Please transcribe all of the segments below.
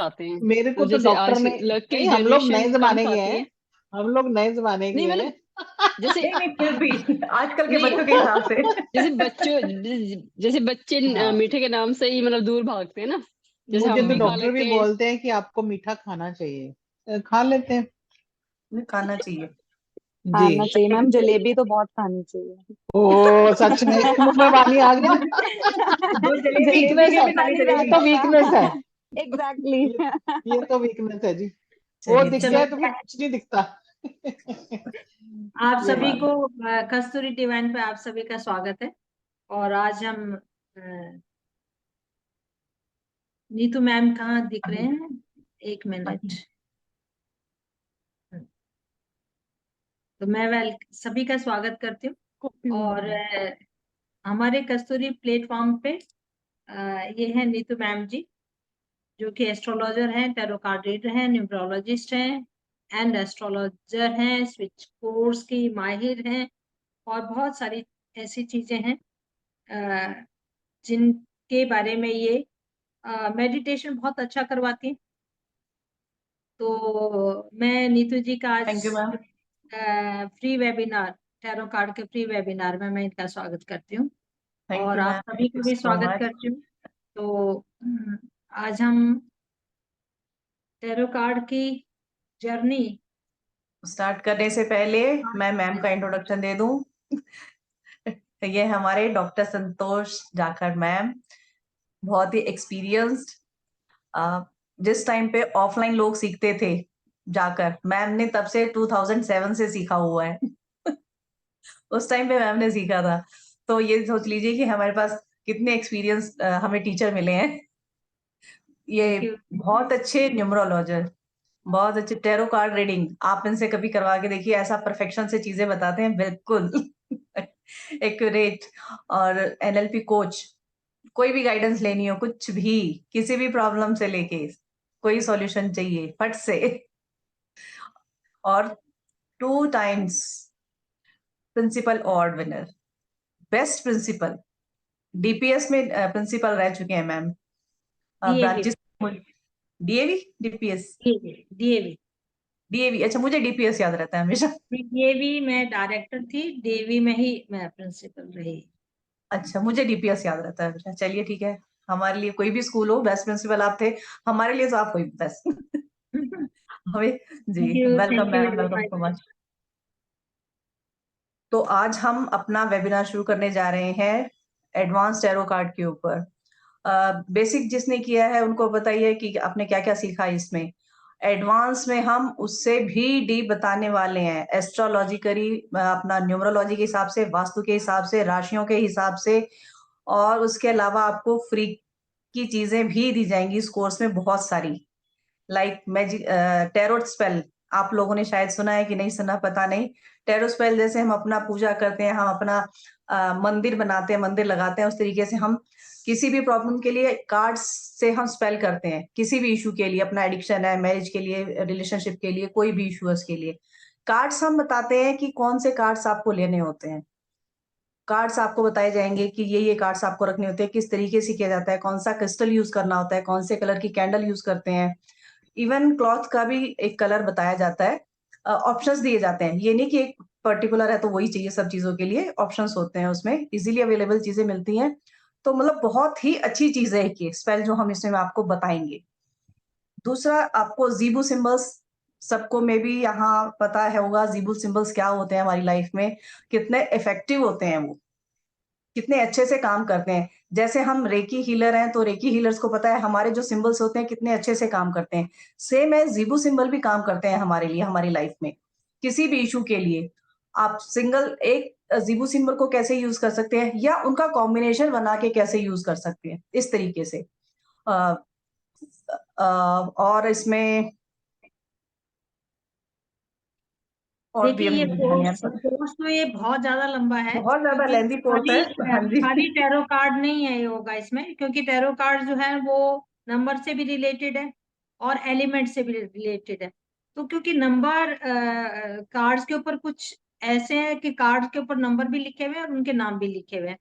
आते हैं। मेरे को तो तो जैसे डॉक्टर आज ने, लक की नहीं हम लोग नए जनरेशन कम जमाने के खाती हैं, है। हम लोग नए जमाने नहीं के हैं। मतलब जैसे नहीं नहीं, फिर भी आजकल के नहीं बच्चों के हिसाब से। जैसे बच्चों जैसे बच्चे हाँ, मीठे के नाम से ही मतलब दूर भागते हैं ना, जैसे मुझे हम तो भी खा डॉक्टर भी लेते हैं। बोलते हैं कि आपको मीठा खाना चाहिए, खा लेते हैं। खाना चाहिए। जी। खाना चाहिए मैम, जलेबी तो बहुत खानी चाहिए। ओ सच में मुंह में पानी आ गया। दो जलेबी वीकनेस के है, बिना खानी नहीं ये चलेगी। तो जाता। वीकनेस है। एग्जैक्टली। ये ये तो वीकनेस है जी। वो चलिए दिख चलो, जाए तो फिर कुछ नहीं दिखता। आप ये सभी बात को है। कस्तूरी डिवाइन पे आप सभी का स्वागत है। और आज हम नीतू मैम कहाँ दिख रहे हैं, एक मिनट। तो मैं सभी का स्वागत करती हूँ। और हमारे कस्तूरी प्लेटफॉर्म पे ये है नीतू मैम जी, जो कि एस्ट्रोलॉजर हैं, टैरो कार्ड रीडर हैं, न्यूमरोलॉजिस्ट हैं, एंड एस्ट्रोलॉजर हैं, स्विच कोर्स की माहिर हैं, और बहुत सारी ऐसी चीजें हैं जिनके बारे में ये मेडिटेशन बहुत अच्छा करवाती हैं। तो मैं नीतू जी का आज thank you ma'am. Free webinar, tarot card के फ्री वेबिनार में मैं इनका स्वागत करती हूँ, थैंक और यू आप मैम, सभी थैंक को यू भी सो स्वागत मच। करती हूँ। तो आज हम टैरो कार्ड की जर्नी स्टार्ट करने से पहले मैं मैम का इंट्रोडक्शन दे दूं। ये हमारे डॉक्टर संतोष जाखड़ मैम, बहुत ही एक्सपीरियंस्ड। जिस टाइम पे ऑफलाइन लोग सीखते थे जाकर, मैम ने तब से 2007 से सीखा हुआ है। उस टाइम पे मैम ने सीखा था। तो ये सोच लीजिए कि हमारे पास कितने एक्सपीरियंस हमें टीचर मिले हैं। ये बहुत अच्छे न्यूमरोलॉजर, बहुत अच्छे टैरो कार्ड रीडिंग, आप इनसे कभी करवा के देखिए, ऐसा परफेक्शन से चीजें बताते हैं, बिल्कुल एक्यूरेट। और एनएलपी कोच, कोई भी गाइडेंस लेनी हो, कुछ भी, किसी भी प्रॉब्लम से लेके कोई सॉल्यूशन चाहिए फट से। और 2 times principal award winner, best principal, DPS में प्रिंसिपल रह चुके हैं ma'am, branches, DAV, DPS, DAV DAV. अच्छा, मुझे डीपीएस याद रहता है हमेशा। डीएवी में डायरेक्टर थी, डीएवी में ही मैं प्रिंसिपल रही। अच्छा, मुझे डीपीएस याद रहता है हमेशा। चलिए ठीक है, हमारे लिए कोई भी स्कूल हो, बेस्ट प्रिंसिपल आप थे, हमारे लिए तो आप कोई बेस्ट। हमें जी, welcome ma'am, welcome so much. तो आज हम अपना वेबिनार शुरू करने जा रहे हैं एडवांस टैरो कार्ड के ऊपर। बेसिक जिसने किया है उनको बताइए कि आपने क्या क्या सीखा इसमें। एडवांस में हम उससे भी डीप बताने वाले हैं, एस्ट्रोलॉजिकली, अपना न्यूमरोलॉजी के हिसाब से, वास्तु के हिसाब से, राशियों के हिसाब से, और उसके अलावा आपको फ्री की चीजें भी दी जाएंगी इस कोर्स में, बहुत सारी, लाइक मैजिक, टैरोट स्पेल। आप लोगों ने शायद सुना है कि नहीं सुना, पता नहीं। टैरो स्पेल जैसे हम अपना पूजा करते हैं, हम अपना मंदिर बनाते हैं, मंदिर लगाते हैं, उस तरीके से हम किसी भी प्रॉब्लम के लिए कार्ड्स से हम स्पेल करते हैं, किसी भी इशू के लिए, अपना एडिक्शन है, मैरिज के लिए, रिलेशनशिप के लिए, कोई भी इशू है उसके लिए कार्ड्स हम बताते हैं कि कौन से कार्ड्स आपको लेने होते हैं। कार्ड्स आपको बताए जाएंगे कि ये कार्ड्स आपको रखने होते हैं, किस तरीके से किया जाता है, कौन सा क्रिस्टल यूज करना होता है, कौन से कलर की कैंडल यूज करते हैं। इवन क्लॉथ का भी एक कलर बताया जाता है, ऑप्शंस दिए जाते हैं, ये नहीं कि एक पर्टिकुलर है तो वही चाहिए, सब चीजों के लिए ऑप्शंस होते हैं, उसमें इजीली अवेलेबल चीजें मिलती हैं। तो मतलब बहुत ही अच्छी चीज है कि स्पेल जो हम इसमें आपको बताएंगे। दूसरा, आपको जीबू सिंबल्स, सबको में भी यहाँ पता है होगा जीबू सिंबल्स क्या होते हैं हमारी लाइफ में, कितने इफेक्टिव होते हैं वो, कितने अच्छे से काम करते हैं। जैसे हम रेकी हीलर हैं तो रेकी हीलर्स को पता है हमारे जो सिंबल्स होते हैं कितने अच्छे से काम करते हैं। सेम है, जीबू सिंबल भी काम करते हैं हमारे लिए, हमारी लाइफ में किसी भी इशू के लिए। आप सिंगल एक जीबू सिंबल को कैसे यूज कर सकते हैं, या उनका कॉम्बिनेशन बना के कैसे यूज कर सकते हैं, इस तरीके से। अ, और इसमें और भी देखिए ये कोर्स हम, कोर्स तो ये बहुत ज्यादा लंबा है, बहुत ज्यादा क्योंकि लेंदी कोर्स है। हाँ जी। खाली टैरो कार्ड नहीं है होगा इसमें, क्योंकि टैरो कार्ड जो है वो नंबर से भी रिलेटेड है और एलिमेंट से भी रिलेटेड है। तो क्योंकि नंबर कार्ड्स के ऊपर कुछ ऐसे हैं कि कार्ड के ऊपर नंबर भी लिखे हुए हैं और उनके नाम भी लिखे हुए हैं,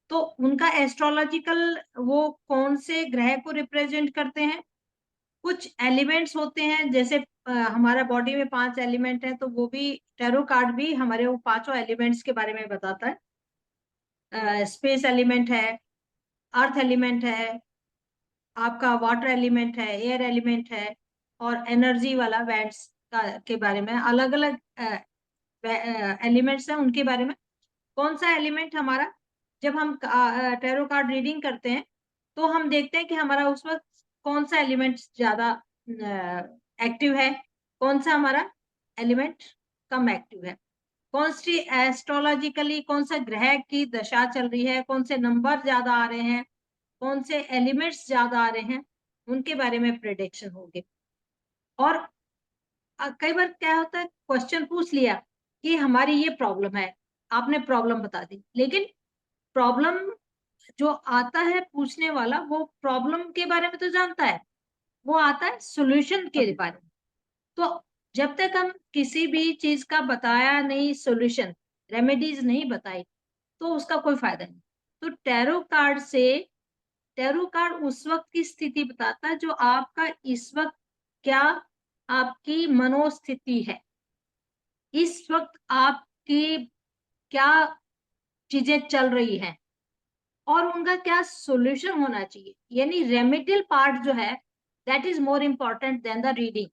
तो उनका एस्ट्रोलॉजिकल वो कौन से ग्रह को रिप्रेजेंट करते हैं कुछ एलिमेंट्स होते हैं, जैसे हमारा बॉडी में 5 एलिमेंट है, तो वो भी टैरो कार्ड भी हमारे वो 5 एलिमेंट्स के बारे में बताता है। स्पेस एलिमेंट है, अर्थ एलिमेंट है, आपका वाटर एलिमेंट है, एयर एलिमेंट है, और एनर्जी वाला बैंड्स के बारे में अलग अलग एलिमेंट्स हैं, उनके बारे में। कौन सा एलिमेंट हमारा, जब हम टैरो कार्ड रीडिंग करते हैं तो हम देखते हैं कि हमारा उस वक्त कौन सा एलिमेंट ज्यादा एक्टिव है, कौन सा हमारा एलिमेंट कम एक्टिव है, कौन सी एस्ट्रोलॉजिकली कौन सा ग्रह की दशा चल रही है, कौन से नंबर ज्यादा आ रहे हैं, कौन से एलिमेंट्स ज्यादा आ रहे हैं, उनके बारे में प्रेडिक्शन होगी। और कई बार क्या होता है, क्वेश्चन पूछ लिया कि हमारी ये प्रॉब्लम है, आपने प्रॉब्लम बता दी, लेकिन प्रॉब्लम जो आता है पूछने वाला वो प्रॉब्लम के बारे में तो जानता है, वो आता है सॉल्यूशन के बारे में। तो जब तक हम किसी भी चीज का बताया नहीं, सॉल्यूशन रेमेडीज नहीं बताई, तो उसका कोई फायदा नहीं। तो टैरो कार्ड उस वक्त की स्थिति बताता है जो आपका इस वक्त क्या आपकी मनोस्थिति है, इस वक्त आपकी क्या चीजें चल रही हैं और उनका क्या सॉल्यूशन होना चाहिए। यानी रेमेडियल पार्ट जो है that is more important then the reading.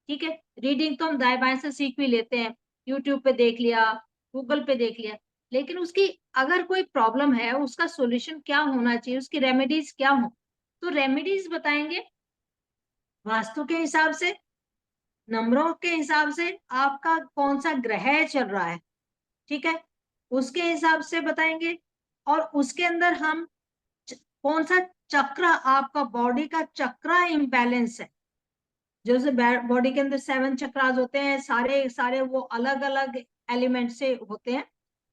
ठीक है, रीडिंग तो हम दाएं बाएं से सीख भी लेते हैं, यूट्यूब पे देख लिया, गूगल पे देख लिया, लेकिन उसकी अगर कोई प्रॉब्लम है उसका सॉल्यूशन क्या होना चाहिए, उसकी रेमेडीज क्या हो, तो रेमेडीज बताएंगे वास्तु के हिसाब से, नंबरों के हिसाब से, आपका कौन सा ग्रह चल रहा है, ठीक है, उसके हिसाब से बताएंगे। और उसके अंदर हम कौन सा चक्र, आपका बॉडी का चक्र इम्बैलेंस है, जैसे बॉडी के अंदर 7 चक्रास होते हैं, सारे सारे वो अलग अलग एलिमेंट से होते हैं,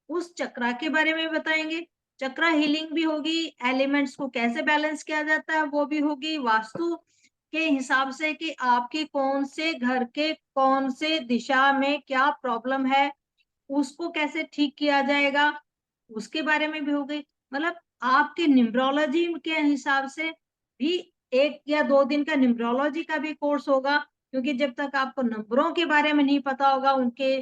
उस चक्रा के बारे में बताएंगे। चक्रा हीलिंग भी होगी, एलिमेंट्स को कैसे बैलेंस किया जाता है वो भी होगी, वास्तु के हिसाब से कि आपके कौन से घर के कौन से दिशा में क्या प्रॉब्लम है, उसको कैसे ठीक किया जाएगा, उसके बारे में भी हो गई। मतलब आपके न्यूमरोलॉजी के हिसाब से भी 1 या 2 दिन का न्यूमरोलॉजी का भी कोर्स होगा, क्योंकि जब तक आपको नंबरों के बारे में नहीं पता होगा, उनके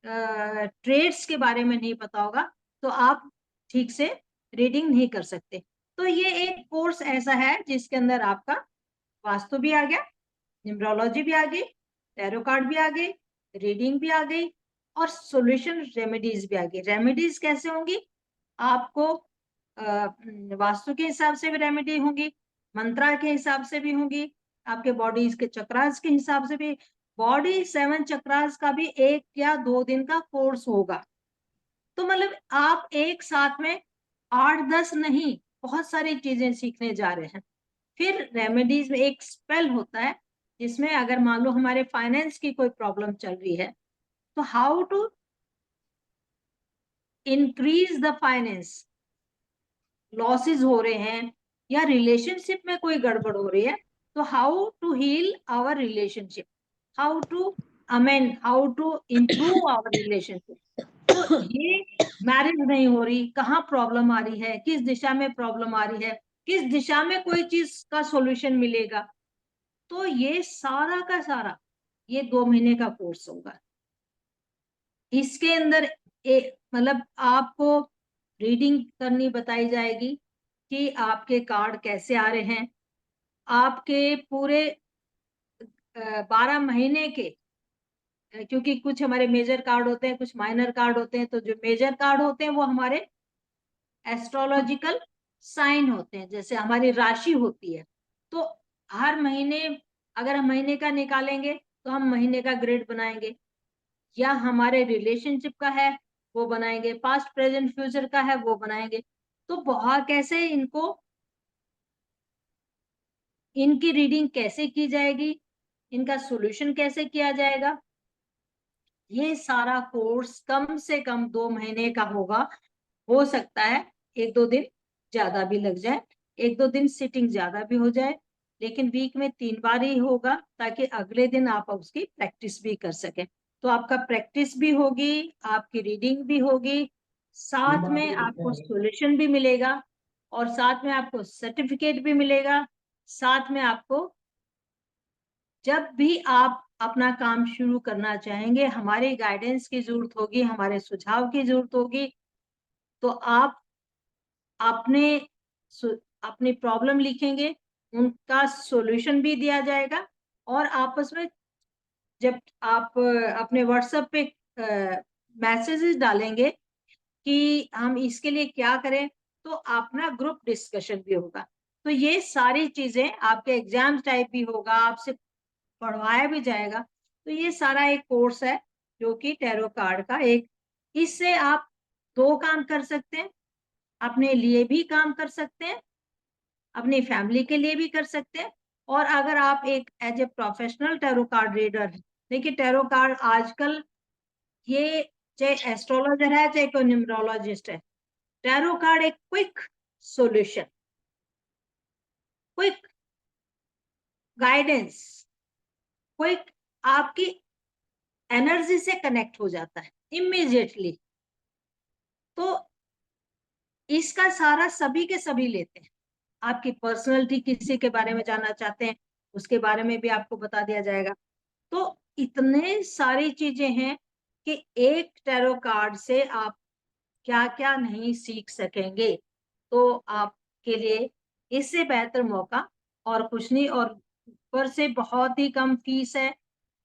ट्रेड्स के बारे में नहीं पता होगा, तो आप ठीक से रीडिंग नहीं कर सकते। तो ये एक कोर्स ऐसा है जिसके अंदर आपका वास्तु भी आ गया, न्यूमरोलॉजी भी आ गई, टैरो कार्ड भी आ गई, रीडिंग भी आ गई, और सॉल्यूशन रेमेडीज भी आ गई। रेमेडीज कैसे होंगी, आपको वास्तु के हिसाब से भी रेमेडी होंगी, मंत्रा के हिसाब से भी होंगी, आपके बॉडी के चक्रास के हिसाब से भी। बॉडी 7 चक्रास का भी 1 या 2 दिन का कोर्स होगा। तो मतलब आप एक साथ में 8-10 नहीं, बहुत सारी चीजें सीखने जा रहे हैं। फिर रेमेडीज में एक स्पेल होता है, जिसमें अगर मान लो हमारे फाइनेंस की कोई प्रॉब्लम चल रही है, तो how to increase the finance, losses हो रहे हैं या रिलेशनशिप में कोई गड़बड़ हो रही है, तो how to heal our relationship, how to amend, how to improve our relationship. तो ये मैरिज नहीं हो रही, कहाँ प्रॉब्लम आ रही है, किस दिशा में प्रॉब्लम आ रही है, किस दिशा में कोई चीज का सॉल्यूशन मिलेगा, तो ये सारा का सारा ये 2 महीने का कोर्स होगा। इसके अंदर मतलब आपको रीडिंग करनी बताई जाएगी कि आपके कार्ड कैसे आ रहे हैं, आपके पूरे 12 महीने के, क्योंकि कुछ हमारे मेजर कार्ड होते हैं, कुछ माइनर कार्ड होते हैं, तो जो मेजर कार्ड होते हैं वो हमारे एस्ट्रोलॉजिकल साइन होते हैं, जैसे हमारी राशि होती है। तो हर महीने अगर हम महीने का निकालेंगे तो हम महीने का ग्रेड बनाएंगे, या हमारे रिलेशनशिप का है वो बनाएंगे, पास्ट प्रेजेंट फ्यूचर का है वो बनाएंगे। तो बहुत कैसे इनको, इनकी रीडिंग कैसे की जाएगी, इनका सॉल्यूशन कैसे किया जाएगा, ये सारा कोर्स कम से कम 2 महीने का होगा। हो सकता है 1-2 दिन ज्यादा भी लग जाए, 1-2 दिन सिटिंग ज्यादा भी हो जाए, लेकिन वीक में 3 बार ही होगा, ताकि अगले दिन आप उसकी प्रैक्टिस भी कर सकें। तो आपका प्रैक्टिस भी होगी, आपकी रीडिंग भी होगी, साथ में आपको सॉल्यूशन भी मिलेगा, और साथ में आपको सर्टिफिकेट भी मिलेगा, साथ में आपको जब भी आप अपना काम शुरू करना चाहेंगे, हमारी गाइडेंस की जरूरत होगी, हमारे सुझाव की जरूरत होगी, तो आप अपने अपनी प्रॉब्लम लिखेंगे, उनका सॉल्यूशन भी दिया जाएगा, और आपस में जब आप अपने व्हाट्सएप पे मैसेजेस डालेंगे कि हम इसके लिए क्या करें, तो अपना ग्रुप डिस्कशन भी होगा। तो ये सारी चीजें आपके एग्जाम टाइप भी होगा, आपसे पढ़वाया भी जाएगा। तो ये सारा एक कोर्स है जो कि टैरो कार्ड का एक, इससे आप दो काम कर सकते हैं, अपने लिए भी काम कर सकते हैं, अपनी फैमिली के लिए भी कर सकते हैं, और अगर आप एक as a professional tarot card reader है, देखिए टैरो कार्ड आजकल ये चाहे एस्ट्रोलॉजर है चाहे कोई न्यूमरोलॉजिस्ट है, टैरो कार्ड एक quick solution, quick guidance, quick आपकी एनर्जी से कनेक्ट हो जाता है इमीडिएटली। तो इसका सारा सभी के सभी लेते हैं। आपकी पर्सनैलिटी किसी के बारे में जानना चाहते हैं, उसके बारे में भी आपको बता दिया जाएगा। तो इतने सारी चीजें हैं कि एक टैरो कार्ड से आप क्या क्या नहीं सीख सकेंगे। तो आपके लिए इससे बेहतर मौका और कुछ नहीं, और ऊपर से बहुत ही कम फीस है।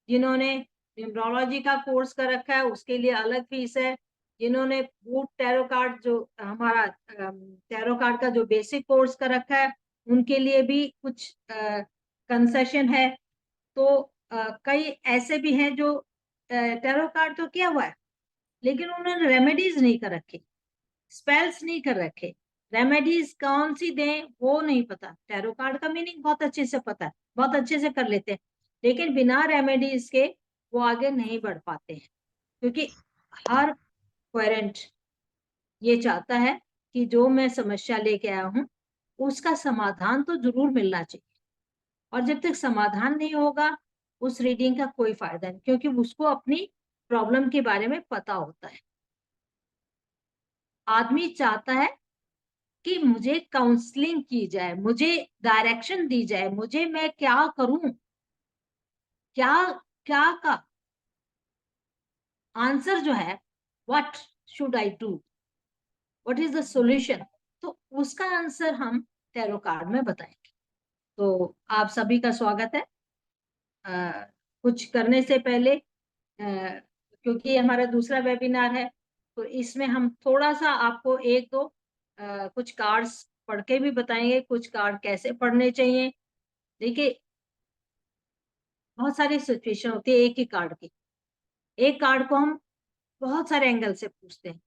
जिन्होंने न्यूमरोलॉजी का कोर्स कर रखा है उसके लिए अलग फीस है, जिन्होंने बूट टैरो कार्ड जो हमारा टैरो कार्ड का जो बेसिक कोर्स कर रखा है उनके लिए भी कुछ कंसेशन है। तो कई ऐसे भी हैं जो टैरो कार्ड तो किया हुआ है लेकिन उन्होंने रेमेडीज नहीं कर रखे, स्पेल्स नहीं कर रखे, रेमेडीज कौन सी दें वो नहीं पता। टैरो कार्ड का मीनिंग बहुत अच्छे से पता है, बहुत अच्छे से कर लेते हैं, लेकिन बिना रेमेडीज के वो आगे नहीं बढ़ पाते हैं, क्योंकि हर पेरेंट ये चाहता है कि जो मैं समस्या लेके आया हूँ उसका समाधान तो जरूर मिलना चाहिए, और जब तक समाधान नहीं होगा उस रीडिंग का कोई फायदा नहीं, क्योंकि उसको अपनी प्रॉब्लम के बारे में पता होता है। आदमी चाहता है कि मुझे काउंसलिंग की जाए, मुझे डायरेक्शन दी जाए, मुझे मैं क्या करूं, क्या क्या का आंसर जो है, what should I do, what is the solution, तो उसका आंसर हम टैरो कार्ड में बताएंगे। तो आप सभी का स्वागत है। कुछ करने से पहले क्योंकि ये हमारा दूसरा वेबिनार है, तो इसमें हम थोड़ा सा आपको एक दो कुछ कार्ड्स पढ़ के भी बताएंगे, कुछ कार्ड कैसे पढ़ने चाहिए। देखिए बहुत सारी सिचुएशन होती है एक ही कार्ड की, एक कार्ड को हम बहुत सारे एंगल से पूछते हैं।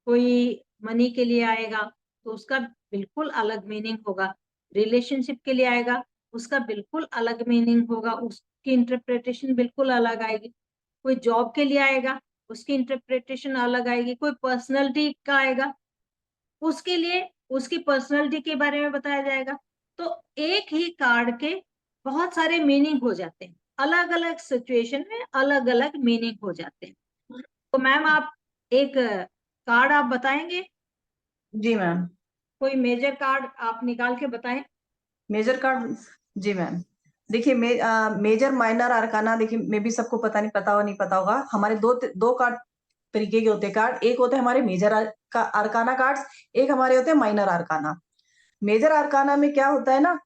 कोई मनी के लिए आएगा तो उसका बिल्कुल अलग मीनिंग होगा, रिलेशनशिप के लिए आएगा उसका बिल्कुल अलग मीनिंग होगा, उसकी इंटरप्रिटेशन बिल्कुल अलग आएगी। कोई जॉब के लिए आएगा उसकी इंटरप्रिटेशन अलग आएगी, कोई पर्सनैलिटी का आएगा उसके लिए उसकी पर्सनैलिटी के बारे में बताया जाएगा। तो एक ही कार्ड के बहुत सारे मीनिंग हो जाते हैं, अलग अलग सिचुएशन में अलग अलग मीनिंग हो जाते हैं। तो मैम आप एक कार्ड आप बताएंगे, जी मैम। कोई मेजर कार्ड आप निकाल के बताएं। मेजर कार्ड, जी मैम। देखिए मेजर माइनर आर्काना, देखिए मे भी सबको पता नहीं पता होगा। हमारे दो कार्ड तरीके के होते हैं कार्ड, एक होते हैं हमारे मेजर आर्काना कार्ड्स, एक हमारे होते हैं माइनर आर्काना। मेजर आर्काना में क्या होता है ना,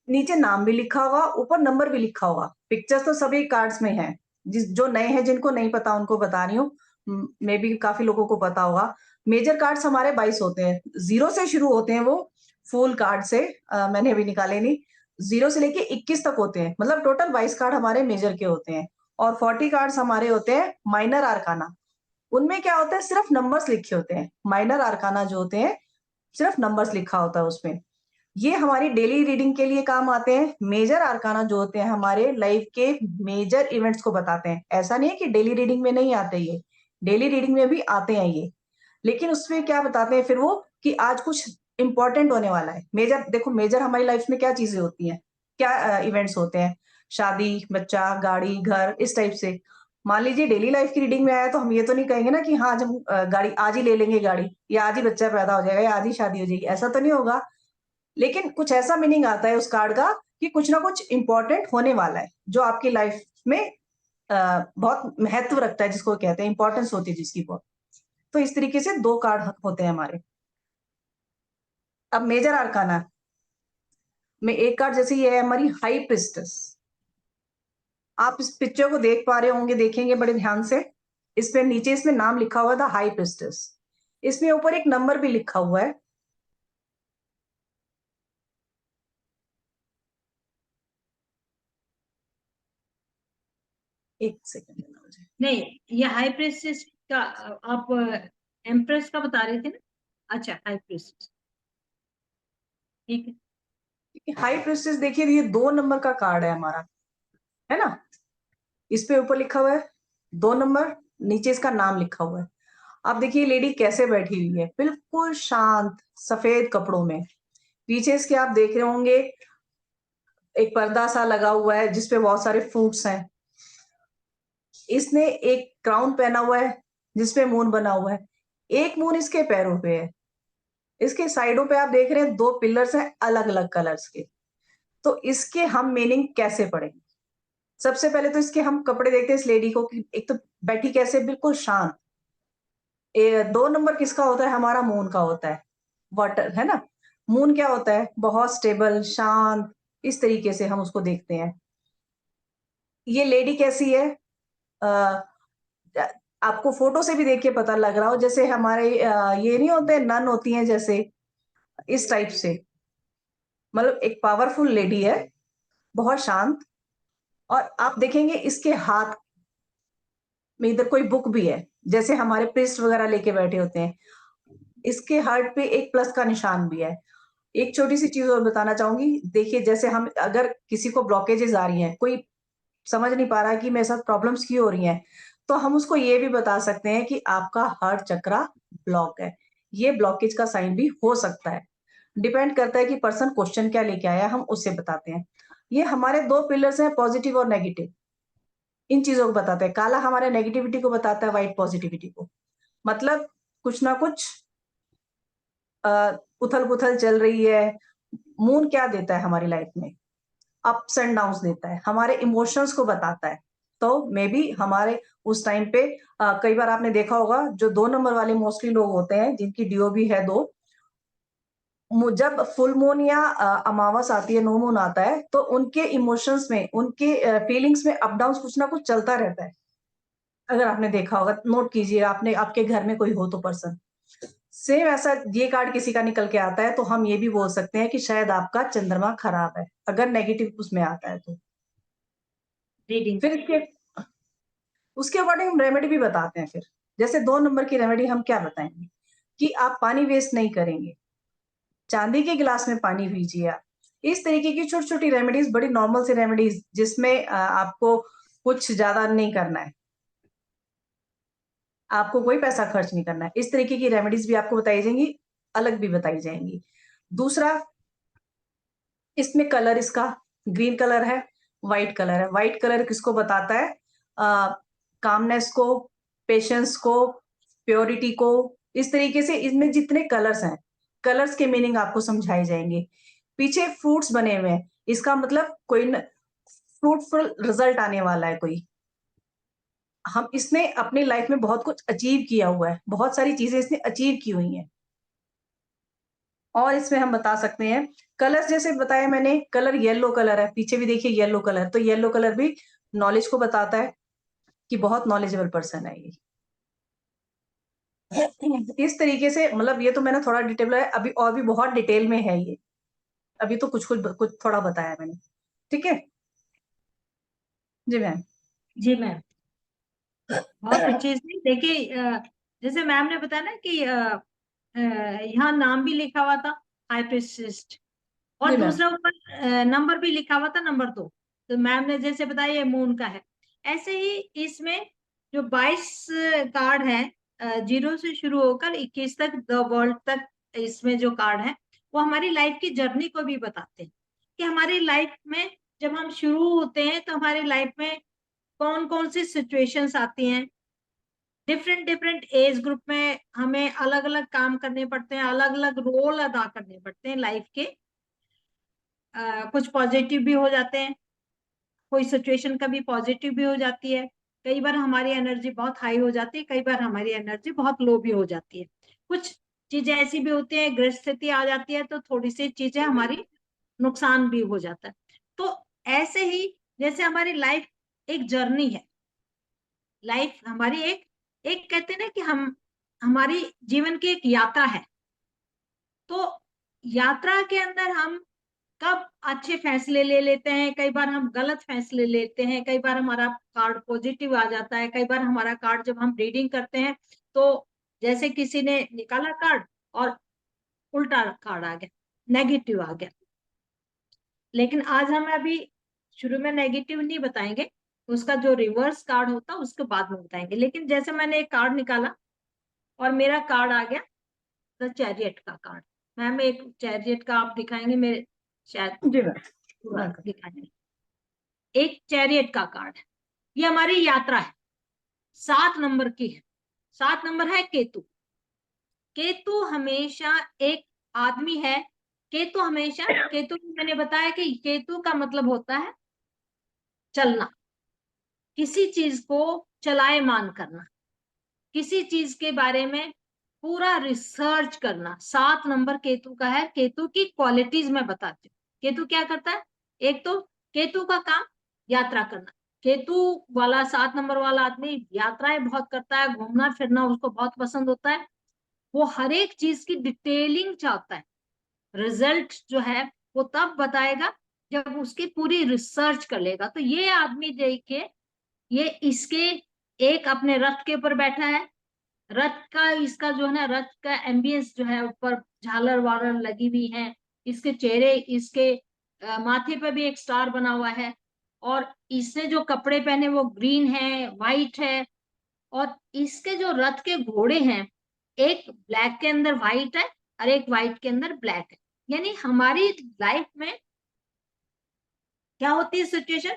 नीचे नाम भी लिखा होगा, ऊपर नंबर भी लिखा होगा। पिक्चर्स तो सभी कार्ड्स में है, जो नए हैं जिनको नहीं पता उनको बता रही हूँ, मे भी काफी लोगों को पता होगा। मेजर कार्ड्स हमारे 22 होते हैं, 0 से शुरू होते हैं वो फुल कार्ड से, मैंने अभी निकाले नहीं, 0 से लेके 21 तक होते हैं, मतलब टोटल 22 कार्ड हमारे मेजर के होते हैं। और 40 कार्ड्स हमारे होते हैं माइनर आर्काना। उनमें क्या होता है, सिर्फ नंबर्स लिखे होते हैं। माइनर आर्काना जो होते हैं सिर्फ नंबर्स लिखा होता है उसमें। ये हमारी डेली रीडिंग के लिए काम आते हैं। मेजर आर्काना जो होते हैं हमारे लाइफ के मेजर इवेंट्स को बताते हैं। ऐसा नहीं है कि डेली रीडिंग में नहीं आते, ये डेली रीडिंग में भी आते हैं ये, लेकिन उसमें क्या बताते हैं फिर वो कि आज कुछ इंपॉर्टेंट होने वाला है। मेजर देखो, मेजर हमारी लाइफ में क्या चीजें होती हैं, क्या इवेंट्स होते हैं, शादी, बच्चा, गाड़ी, घर, इस टाइप से। मान लीजिए डेली लाइफ की रीडिंग में आया तो हम ये तो नहीं कहेंगे ना कि हाँ आज हम गाड़ी आज ही ले लेंगे गाड़ी, या आज ही बच्चा पैदा हो जाएगा, या आज ही शादी हो जाएगी, ऐसा तो नहीं होगा। लेकिन कुछ ऐसा मीनिंग आता है उस कार्ड का कि कुछ ना कुछ इम्पोर्टेंट होने वाला है जो आपकी लाइफ में बहुत महत्व रखता है, जिसको कहते हैं इंपॉर्टेंस होती है जिसकी बहुत। तो इस तरीके से 2 कार्ड होते हैं हमारे। अब मेजर आर्काना में एक कार्ड जैसे ये है हमारी हाई प्रिस्टेस। आप इस पिक्चर को देख पा रहे होंगे, देखेंगे बड़े ध्यान से। इस पे नीचे इसमें नाम लिखा हुआ था हाई प्रिस्टेस, इसमें ऊपर एक नंबर भी लिखा हुआ है। एक सेकंड देना मुझे। नहीं, ये हाई प्रिस्टेस का आप एम्प्रेस का बता रहे थे ना? अच्छा, हाई प्रिस्टेस, ठीक है। हाई प्रिस्टेस देखिए, ये 2 नंबर का कार्ड है हमारा, है ना। इस पे ऊपर लिखा हुआ है 2 नंबर, नीचे इसका नाम लिखा हुआ है। आप देखिए लेडी कैसे बैठी हुई है, बिल्कुल शांत, सफेद कपड़ों में। पीछे इसके आप देख रहे होंगे एक पर्दा सा लगा हुआ है जिसपे बहुत सारे फ्रूट्स हैं। इसने एक क्राउन पहना हुआ है जिसपे मून बना हुआ है। एक मून इसके पैरों पे है। इसके साइडों पे आप देख रहे हैं 2 पिलर्स हैं अलग अलग कलर्स के। तो इसके हम मीनिंग कैसे पढ़ेंगे? सबसे पहले तो इसके हम कपड़े देखते हैं इस लेडी को कि एक तो बैठी कैसे, बिल्कुल शांत। 2 नंबर किसका होता है? हमारा मून का होता है, वाटर, है ना। मून क्या होता है? बहुत स्टेबल, शांत, इस तरीके से हम उसको देखते हैं। ये लेडी कैसी है? आ, आपको फोटो से भी देख के पता लग रहा हो जैसे हमारे ये नहीं होते, नन होती हैं जैसे, इस टाइप से। मतलब एक पावरफुल लेडी है, बहुत शांत। और आप देखेंगे इसके हाथ में इधर कोई बुक भी है, जैसे हमारे प्रीस्ट वगैरह लेके बैठे होते हैं। इसके हार्ट पे एक प्लस का निशान भी है। एक छोटी सी चीज और बताना चाहूंगी, देखिए जैसे हम अगर किसी को ब्लॉकेजेस आ रही हैं, कोई समझ नहीं पा रहा कि मेरे साथ प्रॉब्लम्स क्यों हो रही हैं, तो हम उसको ये भी बता सकते हैं कि आपका हार्ट चक्रा ब्लॉक है। ये ब्लॉकेज का साइन भी हो सकता है। डिपेंड करता है कि पर्सन क्वेश्चन क्या लेके आया, हम उससे बताते हैं। ये हमारे 2 पिलर्स हैं, पॉजिटिव और नेगेटिव। इन चीजों को बताते हैं। काला हमारे नेगेटिविटी को बताता है, व्हाइट पॉजिटिविटी को। मतलब कुछ ना कुछ उथल पुथल चल रही है। मून क्या देता है हमारी लाइफ में? अप्स एंड डाउन्स देता है, हमारे इमोशंस को बताता है। तो मे बी हमारे उस टाइम पे कई बार आपने देखा होगा जो 2 नंबर वाले मोस्टली लोग होते हैं जिनकी डीओबी है 2, जब फुल मून या अमावस आती है, नो मून आता है, तो उनके इमोशंस में, उनके फीलिंग्स में अप डाउन कुछ ना कुछ चलता रहता है। अगर आपने देखा होगा, नोट कीजिए, आपने आपके घर में कोई हो तो पर्सन सेम ऐसा ये कार्ड किसी का निकल के आता है, तो हम ये भी बोल सकते हैं कि शायद आपका चंद्रमा खराब है, अगर नेगेटिव उसमें आता है तो। रीडिंग फिर इसके उसके अकॉर्डिंग हम रेमेडी भी बताते हैं। फिर जैसे 2 नंबर की रेमेडी हम क्या बताएंगे कि आप पानी वेस्ट नहीं करेंगे, चांदी के गिलास में पानी पीजिए आप। इस तरीके की छोटी छोटी रेमेडीज, बड़ी नॉर्मल सी रेमेडीज, जिसमें आपको कुछ ज्यादा नहीं करना है, आपको कोई पैसा खर्च नहीं करना है। इस तरीके की रेमेडीज भी आपको बताई जाएंगी, अलग भी बताई जाएंगी। दूसरा, इसमें कलर इसका ग्रीन कलर है, व्हाइट कलर है। व्हाइट कलर किसको बताता है? कामनेस को, पेशेंस को, प्योरिटी को। इस तरीके से इसमें जितने कलर्स हैं, कलर्स के मीनिंग आपको समझाए जाएंगे। पीछे फ्रूट्स बने हुए हैं, इसका मतलब कोई फ्रूटफुल रिजल्ट आने वाला है कोई। हम इसने अपनी लाइफ में बहुत कुछ अचीव किया हुआ है, बहुत सारी चीजें इसने अचीव की हुई हैं। और इसमें हम बता सकते हैं कलर्स, जैसे बताया मैंने, कलर येलो कलर है, पीछे भी देखिए येलो कलर, तो येलो कलर भी नॉलेज को बताता है कि बहुत नॉलेजेबल पर्सन है ये। इस तरीके से, मतलब ये तो मैंने थोड़ा डिटेल है, अभी और भी बहुत डिटेल में है ये। अभी तो कुछ कुछ कुछ थोड़ा बताया मैंने, ठीक है जी मैम। जी मैम, बहुत अच्छे से देखिए। जैसे मैम ने बताया ना कि यहाँ नाम भी लिखा हुआ था हाई प्रिस्टेस, और जी मैम। दूसरा ऊपर नंबर भी लिखा हुआ था नंबर 2। तो मैम ने जैसे बताया ये मून का है। ऐसे ही इसमें जो 22 कार्ड है, 0 से शुरू होकर 21 तक, द वर्ल्ड तक, इसमें जो कार्ड है वो हमारी लाइफ की जर्नी को भी बताते हैं कि हमारी लाइफ में जब हम शुरू होते हैं तो हमारी लाइफ में कौन कौन सी सिचुएशंस आती हैं। डिफरेंट डिफरेंट एज ग्रुप में हमें अलग अलग काम करने पड़ते हैं, अलग अलग रोल अदा करने पड़ते हैं लाइफ के। कुछ पॉजिटिव भी हो जाते हैं, कोई सिचुएशन कभी पॉजिटिव भी हो जाती है, कई बार हमारी एनर्जी बहुत हाई हो जाती है, कई बार हमारी एनर्जी बहुत लो भी हो जाती है। कुछ चीजें ऐसी भी होती है, ग्रह स्थिति आ जाती है तो थोड़ी सी चीजें हमारी नुकसान भी हो जाता है। तो ऐसे ही जैसे हमारी लाइफ एक जर्नी है, लाइफ हमारी एक एक कहते हैं ना कि हमारी जीवन की एक यात्रा है। तो यात्रा के अंदर हम कब अच्छे फैसले ले लेते हैं, कई बार हम गलत फैसले लेते हैं, कई बार हमारा कार्ड पॉजिटिव आ जाता है, कई बार हमारा कार्ड जब हम रीडिंग करते हैं तो जैसे किसी ने निकाला कार्ड और उल्टा कार्ड आ गया, नेगेटिव आ गया। लेकिन आज हम अभी शुरू में नेगेटिव नहीं बताएंगे, उसका जो रिवर्स कार्ड होता है उसके बाद में बताएंगे। लेकिन जैसे मैंने एक कार्ड निकाला और मेरा कार्ड आ गया द चैरियट का कार्ड। मैम एक चैरियट का आप दिखाएंगे, मेरे शायद जी मैम। पूरा दिखाएंगे। एक चैरियट का कार्ड है, ये हमारी यात्रा है, 7 नंबर की है। 7 नंबर है केतु। केतु हमेशा एक आदमी है, केतु हमेशा, केतु मैंने बताया कि केतु का मतलब होता है चलना, किसी चीज को चलायमान करना, किसी चीज के बारे में पूरा रिसर्च करना। 7 नंबर केतु का है। केतु की क्वालिटीज मैं बताती हूँ। केतु क्या करता है? एक तो केतु का काम यात्रा करना। केतु वाला 7 नंबर वाला आदमी यात्राएं बहुत करता है, घूमना फिरना उसको बहुत पसंद होता है। वो हर एक चीज की डिटेलिंग चाहता है। रिजल्ट जो है वो तब बताएगा जब उसकी पूरी रिसर्च कर लेगा। तो ये आदमी देखिए, ये इसके एक अपने रथ के ऊपर बैठा है। रथ का इसका जो है ना, रथ का एम्बियंस जो है, ऊपर झालर वालर लगी हुई है, इसके चेहरे, इसके माथे पे भी एक स्टार बना हुआ है, और इसने जो कपड़े पहने वो ग्रीन है, व्हाइट है। और इसके जो रथ के घोड़े हैं, एक ब्लैक के अंदर व्हाइट है और एक व्हाइट के अंदर ब्लैक है। यानी हमारी लाइफ में क्या होती है सिचुएशन,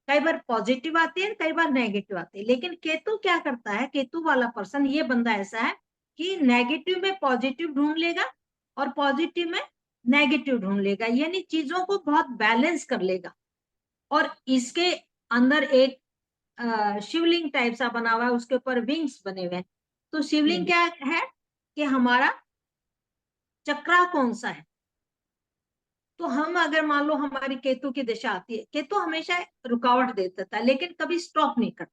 कई बार पॉजिटिव आती है, कई बार नेगेटिव आती है। लेकिन केतु क्या करता है, केतु वाला पर्सन, ये बंदा ऐसा है कि नेगेटिव में पॉजिटिव ढूंढ लेगा और पॉजिटिव में नेगेटिव ढूंढ लेगा, यानी चीजों को बहुत बैलेंस कर लेगा। और इसके अंदर एक शिवलिंग टाइप सा बना हुआ है, उसके ऊपर विंग्स बने हुए हैं। तो शिवलिंग क्या है कि हमारा चक्रा कौन सा है। तो हम अगर मान लो हमारी केतु की दिशा आती है, केतु हमेशा रुकावट दे देता है लेकिन कभी स्टॉप नहीं करता,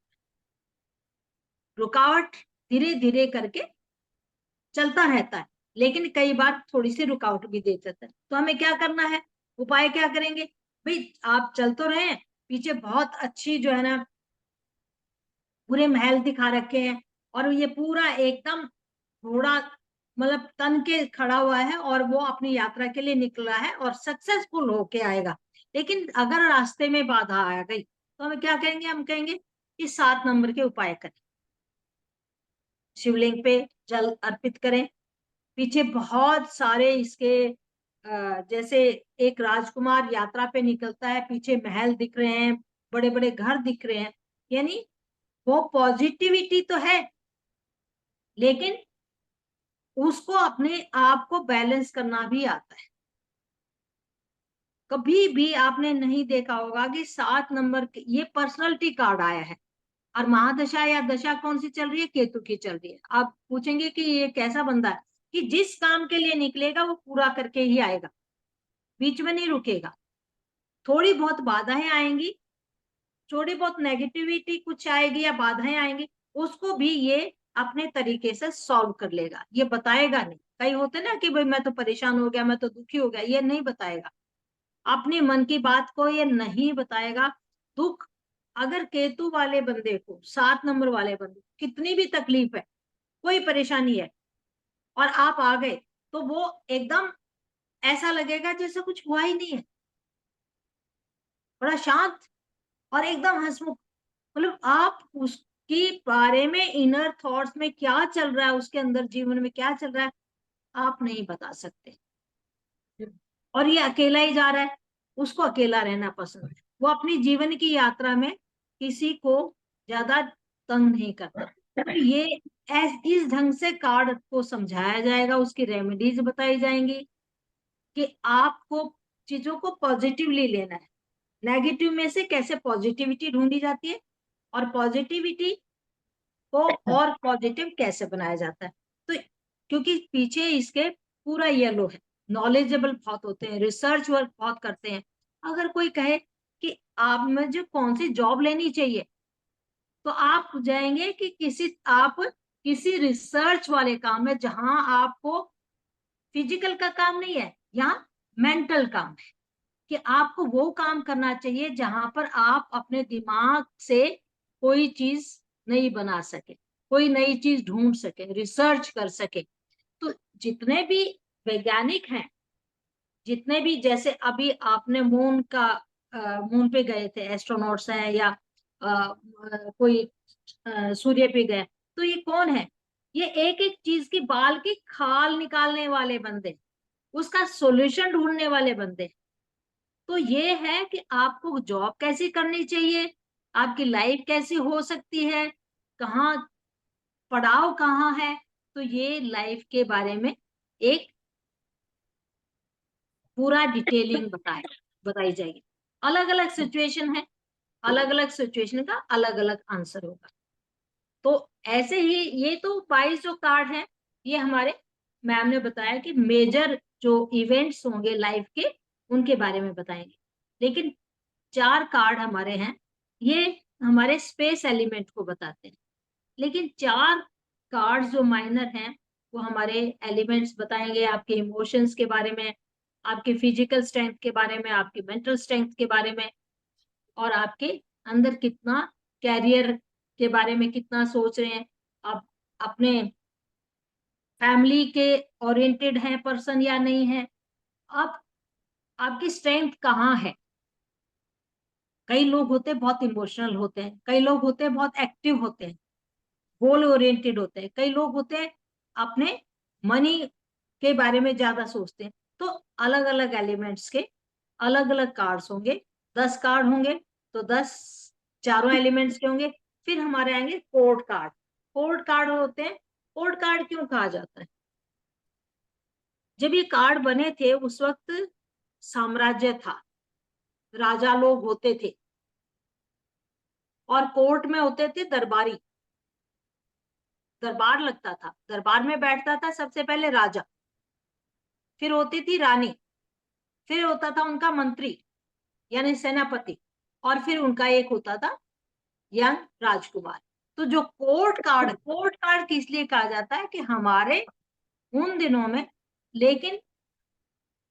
रुकावट धीरे धीरे करके चलता रहता है, लेकिन कई बार थोड़ी सी रुकावट भी दे देता है। तो हमें क्या करना है, उपाय क्या करेंगे भाई? आप चल तो रहे हैं, पीछे बहुत अच्छी जो है ना पूरे महल दिखा रखे हैं, और ये पूरा एकदम घोड़ा मतलब तन के खड़ा हुआ है और वो अपनी यात्रा के लिए निकला है और सक्सेसफुल होके आएगा। लेकिन अगर रास्ते में बाधा आ गई तो हमें क्या कहेंगे? हम कहेंगे कि 7 नंबर के उपाय करें, शिवलिंग पे जल अर्पित करें। पीछे बहुत सारे इसके जैसे एक राजकुमार यात्रा पे निकलता है, पीछे महल दिख रहे हैं, बड़े बड़े घर दिख रहे हैं, यानी वो पॉजिटिविटी तो है, लेकिन उसको अपने आप को बैलेंस करना भी आता है। कभी भी आपने नहीं देखा होगा कि 7 नंबर ये पर्सनालिटी कार्ड आया है और महादशा या दशा कौन सी चल रही है? केतु की चल रही है। आप पूछेंगे कि ये कैसा बंदा है, कि जिस काम के लिए निकलेगा वो पूरा करके ही आएगा, बीच में नहीं रुकेगा। थोड़ी बहुत बाधाएं आएंगी, थोड़ी बहुत नेगेटिविटी कुछ आएगी या बाधाएं आएंगी, उसको भी ये अपने तरीके से सॉल्व कर लेगा, ये बताएगा नहीं। कई होते ना कि भाई मैं तो परेशान हो गया, मैं तो दुखी हो गया, ये नहीं बताएगा, अपने मन की बात को ये नहीं बताएगा। दुख, अगर केतु वाले बंदे को, 7 नंबर वाले बंदे को कितनी भी तकलीफ है, कोई परेशानी है और आप आ गए, तो वो एकदम ऐसा लगेगा जैसे कुछ हुआ ही नहीं है, बड़ा शांत और एकदम हंसमुख। मतलब आप उसके बारे में इनर थॉट्स में क्या चल रहा है, उसके अंदर जीवन में क्या चल रहा है, आप नहीं बता सकते। और ये अकेला ही जा रहा है, उसको अकेला रहना पसंद है, वो अपनी जीवन की यात्रा में किसी को ज्यादा तंग नहीं करता। तो ये इस ढंग से कार्ड को समझाया जाएगा, उसकी रेमेडीज बताई जाएंगी कि आपको चीजों को पॉजिटिवली लेना है। नेगेटिव में से कैसे पॉजिटिविटी ढूंढी जाती है और पॉजिटिविटी को और पॉजिटिव कैसे बनाया जाता है। तो क्योंकि पीछे इसके पूरा येलो है, नॉलेजेबल बहुत होते हैं, रिसर्च वर्क बहुत करते हैं। अगर कोई कहे कि आप मुझे कौन सी जॉब लेनी चाहिए, तो आप जाएंगे कि आप किसी रिसर्च वाले काम में, जहां आपको फिजिकल का काम नहीं है, यहाँ मेंटल काम है, कि आपको वो काम करना चाहिए जहां पर आप अपने दिमाग से कोई चीज नहीं बना सके, कोई नई चीज ढूंढ सके, रिसर्च कर सके। तो जितने भी वैज्ञानिक हैं, जितने भी, जैसे अभी आपने मून पे गए थे एस्ट्रोनॉट्स हैं, या कोई सूर्य पे गए, तो ये कौन है? ये एक एक चीज की बाल की खाल निकालने वाले बंदे, उसका सॉल्यूशन ढूंढने वाले बंदे। तो ये है कि आपको जॉब कैसी करनी चाहिए, आपकी लाइफ कैसी हो सकती है, कहाँ पड़ाव कहाँ है, तो ये लाइफ के बारे में एक पूरा डिटेलिंग बताई जाएगी। अलग अलग सिचुएशन है, अलग अलग सिचुएशन का अलग अलग आंसर होगा। तो ऐसे ही ये तो 22 जो कार्ड हैं, ये हमारे मैम ने बताया कि मेजर जो इवेंट्स होंगे लाइफ के, उनके बारे में बताएंगे। लेकिन 4 कार्ड हमारे हैं, ये हमारे स्पेस एलिमेंट को बताते हैं। लेकिन 4 कार्ड जो माइनर हैं, वो हमारे एलिमेंट्स बताएंगे, आपके इमोशंस के बारे में, आपके फिजिकल स्ट्रेंथ के बारे में, आपकी मेंटल स्ट्रेंथ के बारे में, और आपके अंदर कितना कैरियर के बारे में कितना सोच रहे हैं आप, अपने फैमिली के ओरिएंटेड हैं पर्सन या नहीं है, आप आपकी स्ट्रेंथ कहाँ है। कई लोग होते हैं बहुत इमोशनल होते हैं, कई लोग होते हैं बहुत एक्टिव होते हैं, गोल ओरिएंटेड होते हैं, कई लोग होते हैं अपने मनी के बारे में ज्यादा सोचते हैं। तो अलग अलग एलिमेंट्स के अलग अलग कार्ड्स होंगे, 10 कार्ड होंगे, तो 10 चारों एलिमेंट्स के होंगे। फिर हमारे आएंगे कोड कार्ड। कोड कार्ड होते हैं, कोड कार्ड क्यों कहा जाता है? जब ये कार्ड बने थे उस वक्त साम्राज्य था, राजा लोग होते थे, और कोर्ट में होते थे दरबारी, दरबार लगता था, दरबार में बैठता था सबसे पहले राजा, फिर होती थी रानी, फिर होता था उनका मंत्री यानी सेनापति, और फिर उनका एक होता था यंग राजकुमार। तो जो कोर्ट कार्ड किस लिए कहा जाता है कि हमारे उन दिनों में, लेकिन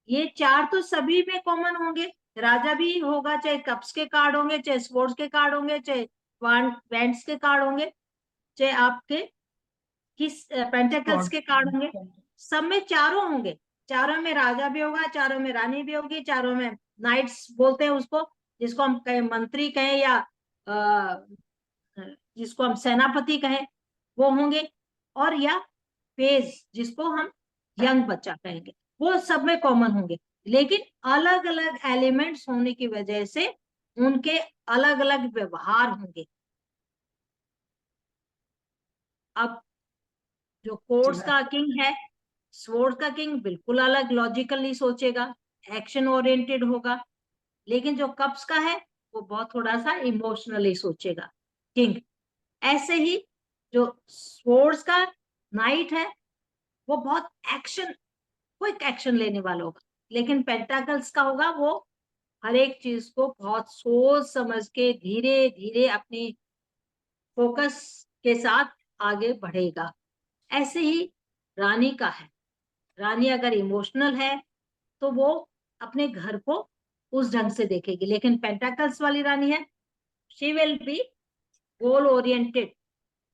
ये 4 तो सभी में कॉमन होंगे, राजा भी होगा, चाहे कप्स के कार्ड होंगे, चाहे स्पोर्ट्स के कार्ड होंगे, चाहे वैंड्स के कार्ड होंगे, चाहे आपके किस पेंटेकल्स के कार्ड होंगे, सब में चारों होंगे। चारों में राजा भी होगा, चारों में रानी भी होगी, चारों में नाइट्स बोलते हैं उसको, जिसको हम कहें मंत्री कहें, या जिसको हम सेनापति कहें, वो होंगे, और या पेज जिसको हम यंग बच्चा कहेंगे, वो सब में कॉमन होंगे। लेकिन अलग अलग एलिमेंट्स होने की वजह से उनके अलग अलग व्यवहार होंगे। अब जो कोर्ट्स का किंग है, स्वॉर्ड का किंग बिल्कुल अलग लॉजिकली सोचेगा, एक्शन ओरिएंटेड होगा। लेकिन जो कप्स का है वो बहुत थोड़ा सा इमोशनली सोचेगा, किंग। ऐसे ही जो स्वॉर्ड्स का नाइट है, वो बहुत क्विक एक्शन लेने वाला होगा। लेकिन पेंटाकल्स का होगा, वो हर एक चीज को बहुत सोच समझ के धीरे धीरे अपनी फोकस के साथ आगे बढ़ेगा। ऐसे ही रानी का है, रानी अगर इमोशनल है तो वो अपने घर को उस ढंग से देखेगी। लेकिन पेंटाकल्स वाली रानी है, she will be goal oriented,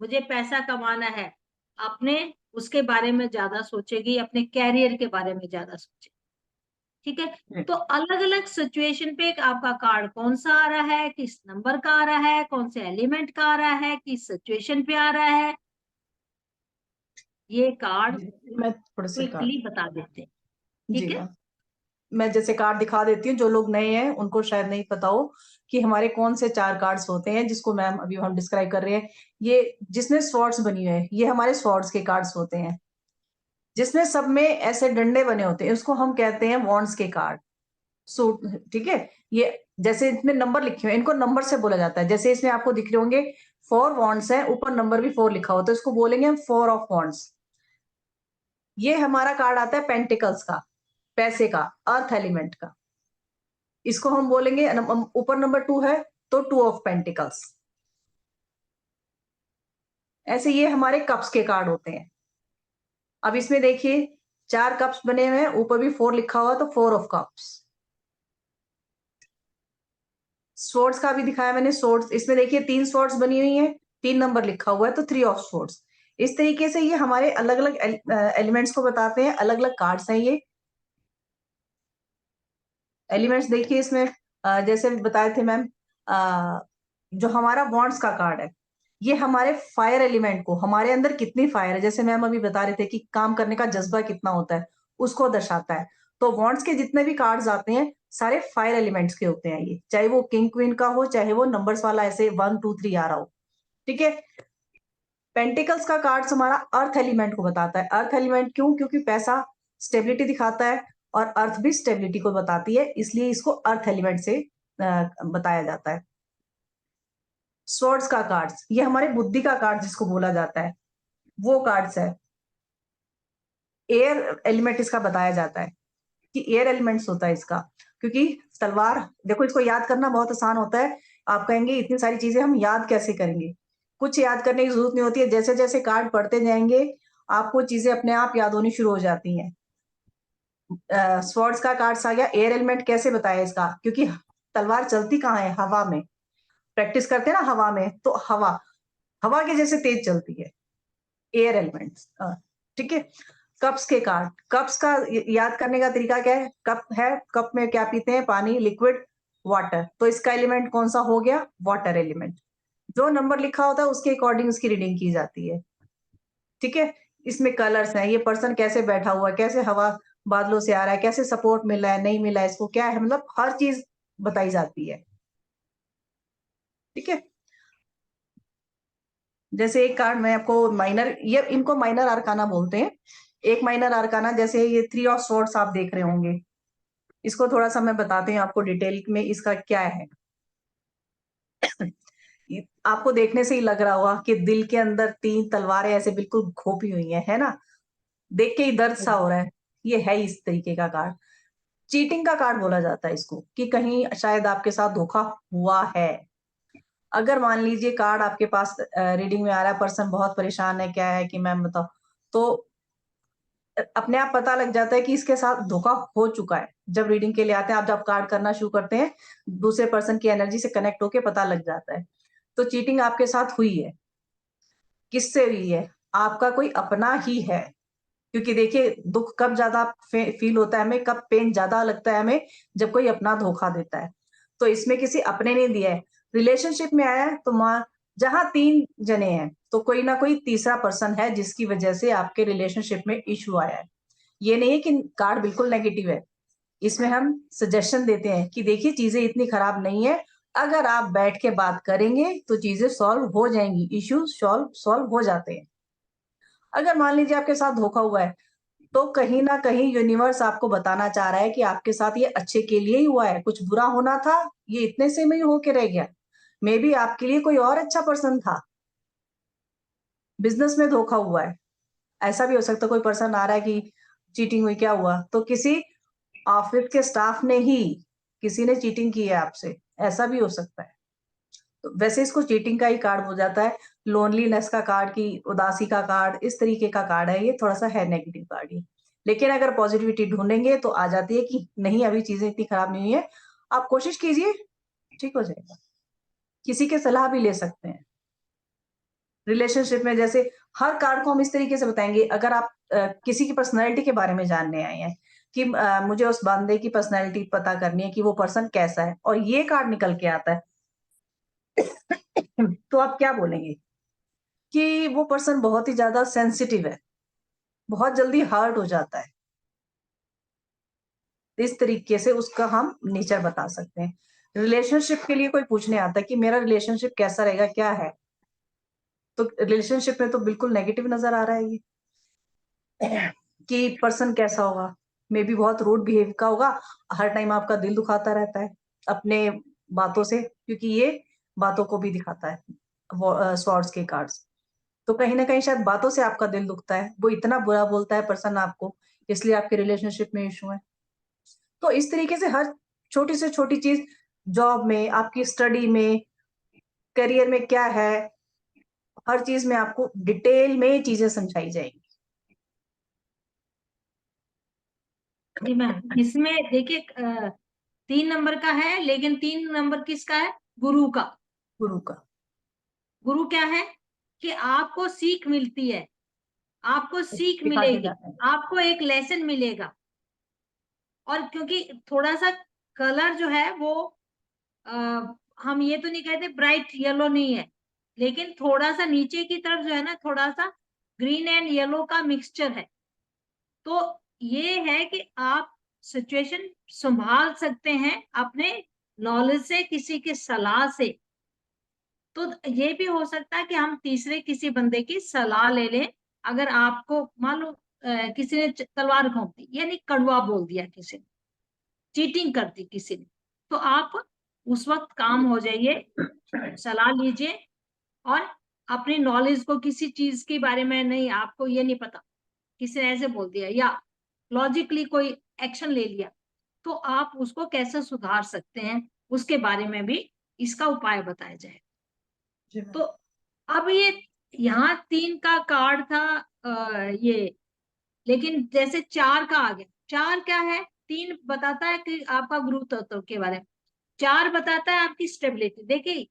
मुझे पैसा कमाना है, अपने उसके बारे में ज्यादा सोचेगी, अपने कैरियर के बारे में ज्यादा सोचेगी। ठीक है, तो अलग अलग सिचुएशन पे आपका कार्ड कौन सा आ रहा है, किस नंबर का आ रहा है, कौन से एलिमेंट का आ रहा है, किस सिचुएशन पे आ रहा है, ये कार्ड मैं थोड़े से कार्ड क्विकली बता देते हैं। ठीक जी है, मैम, मैं जैसे कार्ड दिखा देती हूँ, जो लोग नए हैं उनको शायद नहीं पता हो कि हमारे कौन से 4 कार्ड्स होते हैं, जिसको मैम अभी हम डिस्क्राइब कर रहे हैं। ये जिसने स्वॉर्ड्स बनी हुई है, ये हमारे स्वॉर्ड्स के कार्ड्स होते हैं। जिसमें सब में ऐसे डंडे बने होते हैं, उसको हम कहते हैं वॉन्ड्स के कार्ड। सूट, ठीक है। ये जैसे इसमें नंबर लिखे हुए हैं, इनको नंबर से बोला जाता है। जैसे इसमें आपको दिख रहे होंगे 4 वॉन्ड्स है, ऊपर नंबर भी 4 लिखा हो, तो इसको बोलेंगे हम 4 ऑफ वॉन्ड्स। ये हमारा कार्ड आता है पेंटिकल्स का, पैसे का, अर्थ एलिमेंट का। इसको हम बोलेंगे ऊपर नंबर 2 है तो 2 ऑफ पेंटिकल्स। ऐसे ये हमारे कप्स के कार्ड होते हैं। अब इसमें देखिए 4 कप्स बने हुए हैं, ऊपर भी 4 लिखा हुआ, तो 4 ऑफ कप्स। स्वॉर्ड्स का भी दिखाया मैंने, स्वॉर्ड्स इसमें देखिए 3 स्वॉर्ड्स बनी हुई हैं, 3 नंबर लिखा हुआ है, तो 3 ऑफ स्वॉर्ड्स। इस तरीके से ये हमारे अलग अलग एलिमेंट्स को बताते हैं, अलग अलग कार्ड्स हैं ये एलिमेंट्स। देखिए इसमें जैसे बताए थे मैम, जो हमारा बॉन्ड्स का कार्ड है, ये हमारे फायर एलिमेंट को, हमारे अंदर कितनी फायर है, जैसे मैम अभी बता रहे थे कि काम करने का जज्बा कितना होता है, उसको दर्शाता है। तो बॉन्ड्स के जितने भी कार्ड्स आते हैं सारे फायर एलिमेंट्स के होते हैं ये, चाहे वो किंग क्वीन का हो, चाहे वो नंबर्स वाला ऐसे 1 2 3 आ रहा हो, ठीक है। पेंटिकल्स का कार्ड्स हमारा अर्थ एलिमेंट को बताता है। अर्थ एलिमेंट क्यों? क्योंकि पैसा स्टेबिलिटी दिखाता है और अर्थ भी स्टेबिलिटी को बताती है, इसलिए इसको अर्थ एलिमेंट से बताया जाता है। स्वॉर्ड्स का कार्ड्स, ये हमारे बुद्धि का कार्ड जिसको बोला जाता है, वो कार्ड्स है। एयर एलिमेंट इसका बताया जाता है कि एयर एलिमेंट्स होता है इसका, क्योंकि तलवार, देखो इसको याद करना बहुत आसान होता है। आप कहेंगे इतनी सारी चीजें हम याद कैसे करेंगे? कुछ याद करने की जरूरत नहीं होती है, जैसे जैसे कार्ड पढ़ते जाएंगे आपको चीजें अपने आप याद होनी शुरू हो जाती हैं। स्वॉर्ड्स का कार्ड्स आ गया। एयर एलिमेंट कैसे बताया इसका? क्योंकि तलवार चलती कहाँ है? हवा में। प्रैक्टिस करते हैं ना हवा में, तो हवा हवा के जैसे तेज चलती है एयर एलिमेंट्स, ठीक है। कप्स के कार्ड, कप्स का याद करने का तरीका क्या है? कप है, कप में क्या पीते हैं? पानी, लिक्विड, वाटर। तो इसका एलिमेंट कौन सा हो गया? Water element. जो नंबर लिखा होता है उसके अकॉर्डिंग उसकी रीडिंग की जाती है, ठीक है। इसमें कलर्स हैं, ये पर्सन कैसे बैठा हुआ है, कैसे हवा बादलों से आ रहा है, कैसे सपोर्ट मिल रहा है, नहीं मिला है, इसको क्या है, मतलब हर चीज बताई जाती है, ठीक है। जैसे एक कार्ड मैं आपको माइनर, ये इनको माइनर आर्काना बोलते हैं। एक माइनर आर्काना, जैसे ये 3 ऑफ स्वॉर्ड्स आप देख रहे होंगे, इसको थोड़ा सा मैं बताती हूँ आपको डिटेल में इसका क्या है। आपको देखने से ही लग रहा होगा कि दिल के अंदर 3 तलवारें ऐसे बिल्कुल घोपी हुई है ना? देख के ही दर्द सा हो रहा है। ये है इस तरीके का कार्ड। चीटिंग का कार्ड बोला जाता है इसको, कि कहीं शायद आपके साथ धोखा हुआ है। अगर मान लीजिए कार्ड आपके पास रीडिंग में आ रहा है, पर्सन बहुत परेशान है, क्या है कि मैम बताओ, तो अपने आप पता लग जाता है कि इसके साथ धोखा हो चुका है। जब रीडिंग के लिए आते हैं, आप जब कार्ड करना शुरू करते हैं, दूसरे पर्सन की एनर्जी से कनेक्ट होके पता लग जाता है। तो चीटिंग आपके साथ हुई है। किससे हुई है? आपका कोई अपना ही है। क्योंकि देखिए दुख कब ज्यादा फील होता है हमें, कब पेन ज्यादा लगता है हमें, जब कोई अपना धोखा देता है। तो इसमें किसी अपने ने दिया है, रिलेशनशिप में आया है, तो जहां 3 जने हैं तो कोई ना कोई तीसरा पर्सन है जिसकी वजह से आपके रिलेशनशिप में इश्यू आया है। ये नहीं है कि कार्ड बिल्कुल नेगेटिव है। इसमें हम सजेशन देते हैं कि देखिए चीजें इतनी खराब नहीं है, अगर आप बैठ के बात करेंगे तो चीजें सॉल्व हो जाएंगी, इश्यूज सॉल्व हो जाते हैं। अगर मान लीजिए आपके साथ धोखा हुआ है, तो कहीं ना कहीं यूनिवर्स आपको बताना चाह रहा है कि आपके साथ ये अच्छे के लिए ही हुआ है, कुछ बुरा होना था, ये इतने से में ही होके रह गया। मे बी आपके लिए कोई और अच्छा पर्सन था। बिजनेस में धोखा हुआ है, ऐसा भी हो सकता है कोई पर्सन आ रहा है कि चीटिंग हुई, क्या हुआ, तो किसी ऑफिस के स्टाफ ने ही, किसी ने चीटिंग की है आपसे, ऐसा भी हो सकता है। तो वैसे इसको चीटिंग का ही कार्ड हो जाता है। लोनलीनेस का कार्ड, की उदासी का कार्ड, इस तरीके का कार्ड है, ये थोड़ा सा है नेगेटिव कार्ड ही। लेकिन अगर पॉजिटिविटी ढूंढेंगे तो आ जाती है कि नहीं अभी चीजें इतनी खराब नहीं हुई है, आप कोशिश कीजिए, ठीक हो जाएगा। किसी के सलाह भी ले सकते हैं। रिलेशनशिप में जैसे हर कार्ड को हम इस तरीके से बताएंगे, अगर आप किसी की पर्सनैलिटी के बारे में जानने आए हैं कि मुझे उस बंदे की पर्सनैलिटी पता करनी है कि वो पर्सन कैसा है, और ये कार्ड निकल के आता है, तो आप क्या बोलेंगे? कि वो पर्सन बहुत ही ज्यादा सेंसिटिव है, बहुत जल्दी हर्ट हो जाता है। इस तरीके से उसका हम नेचर बता सकते हैं। रिलेशनशिप के लिए कोई पूछने आता है कि मेरा रिलेशनशिप कैसा रहेगा, क्या है, तो रिलेशनशिप में तो बिल्कुल नेगेटिव नजर आ रहा है ये कि पर्सन कैसा होगा। मे बी बहुत रूड बिहेव का होगा, हर टाइम आपका दिल दुखाता रहता है अपने बातों से, क्योंकि ये बातों को भी दिखाता है स्वॉर्ड्स के कार्ड्स। तो कहीं ना कहीं शायद बातों से आपका दिल दुखता है, वो इतना बुरा बोलता है पर्सन आपको, इसलिए आपके रिलेशनशिप में इशू है। तो इस तरीके से हर छोटी से छोटी चीज, जॉब में, आपकी स्टडी में, करियर में क्या है, हर चीज में आपको डिटेल में चीजें समझाई जाएंगी। जी मैम, इसमें देखिए 3 नंबर का है, लेकिन 3 नंबर किसका है? गुरु का। गुरु का। गुरु क्या है कि आपको सीख मिलती है, आपको सीख सिखा के मिलेगी, जाते हैं। आपको एक लेसन मिलेगा। और क्योंकि थोड़ा सा कलर जो है वो हम ये तो नहीं कहते ब्राइट येलो नहीं है, लेकिन थोड़ा सा नीचे की तरफ जो है ना, थोड़ा सा ग्रीन एंड येलो का मिक्सचर है। तो ये है कि आप सिचुएशन संभाल सकते हैं अपने नॉलेज से, किसी की सलाह से। तो ये भी हो सकता है कि हम तीसरे किसी बंदे की सलाह ले लें। अगर आपको मान लो किसी ने तलवार घोंप दी, यानी कड़वा बोल दिया किसी ने, चीटिंग कर दी किसी ने, तो आप उस वक्त काम हो जाइए, सलाह लीजिए। और अपनी नॉलेज को, किसी चीज के बारे में नहीं, आपको ये नहीं पता, किसी ने ऐसे बोल दिया या लॉजिकली कोई एक्शन ले लिया, तो आप उसको कैसे सुधार सकते हैं, उसके बारे में भी इसका उपाय बताया जाए। तो अब ये यहाँ 3 का कार्ड था ये, लेकिन जैसे 4 का आ गया। 4 क्या है? 3 बताता है कि आपका गुरु तत्व के बारे में, 4 बताता है आपकी स्टेबिलिटी। देखिए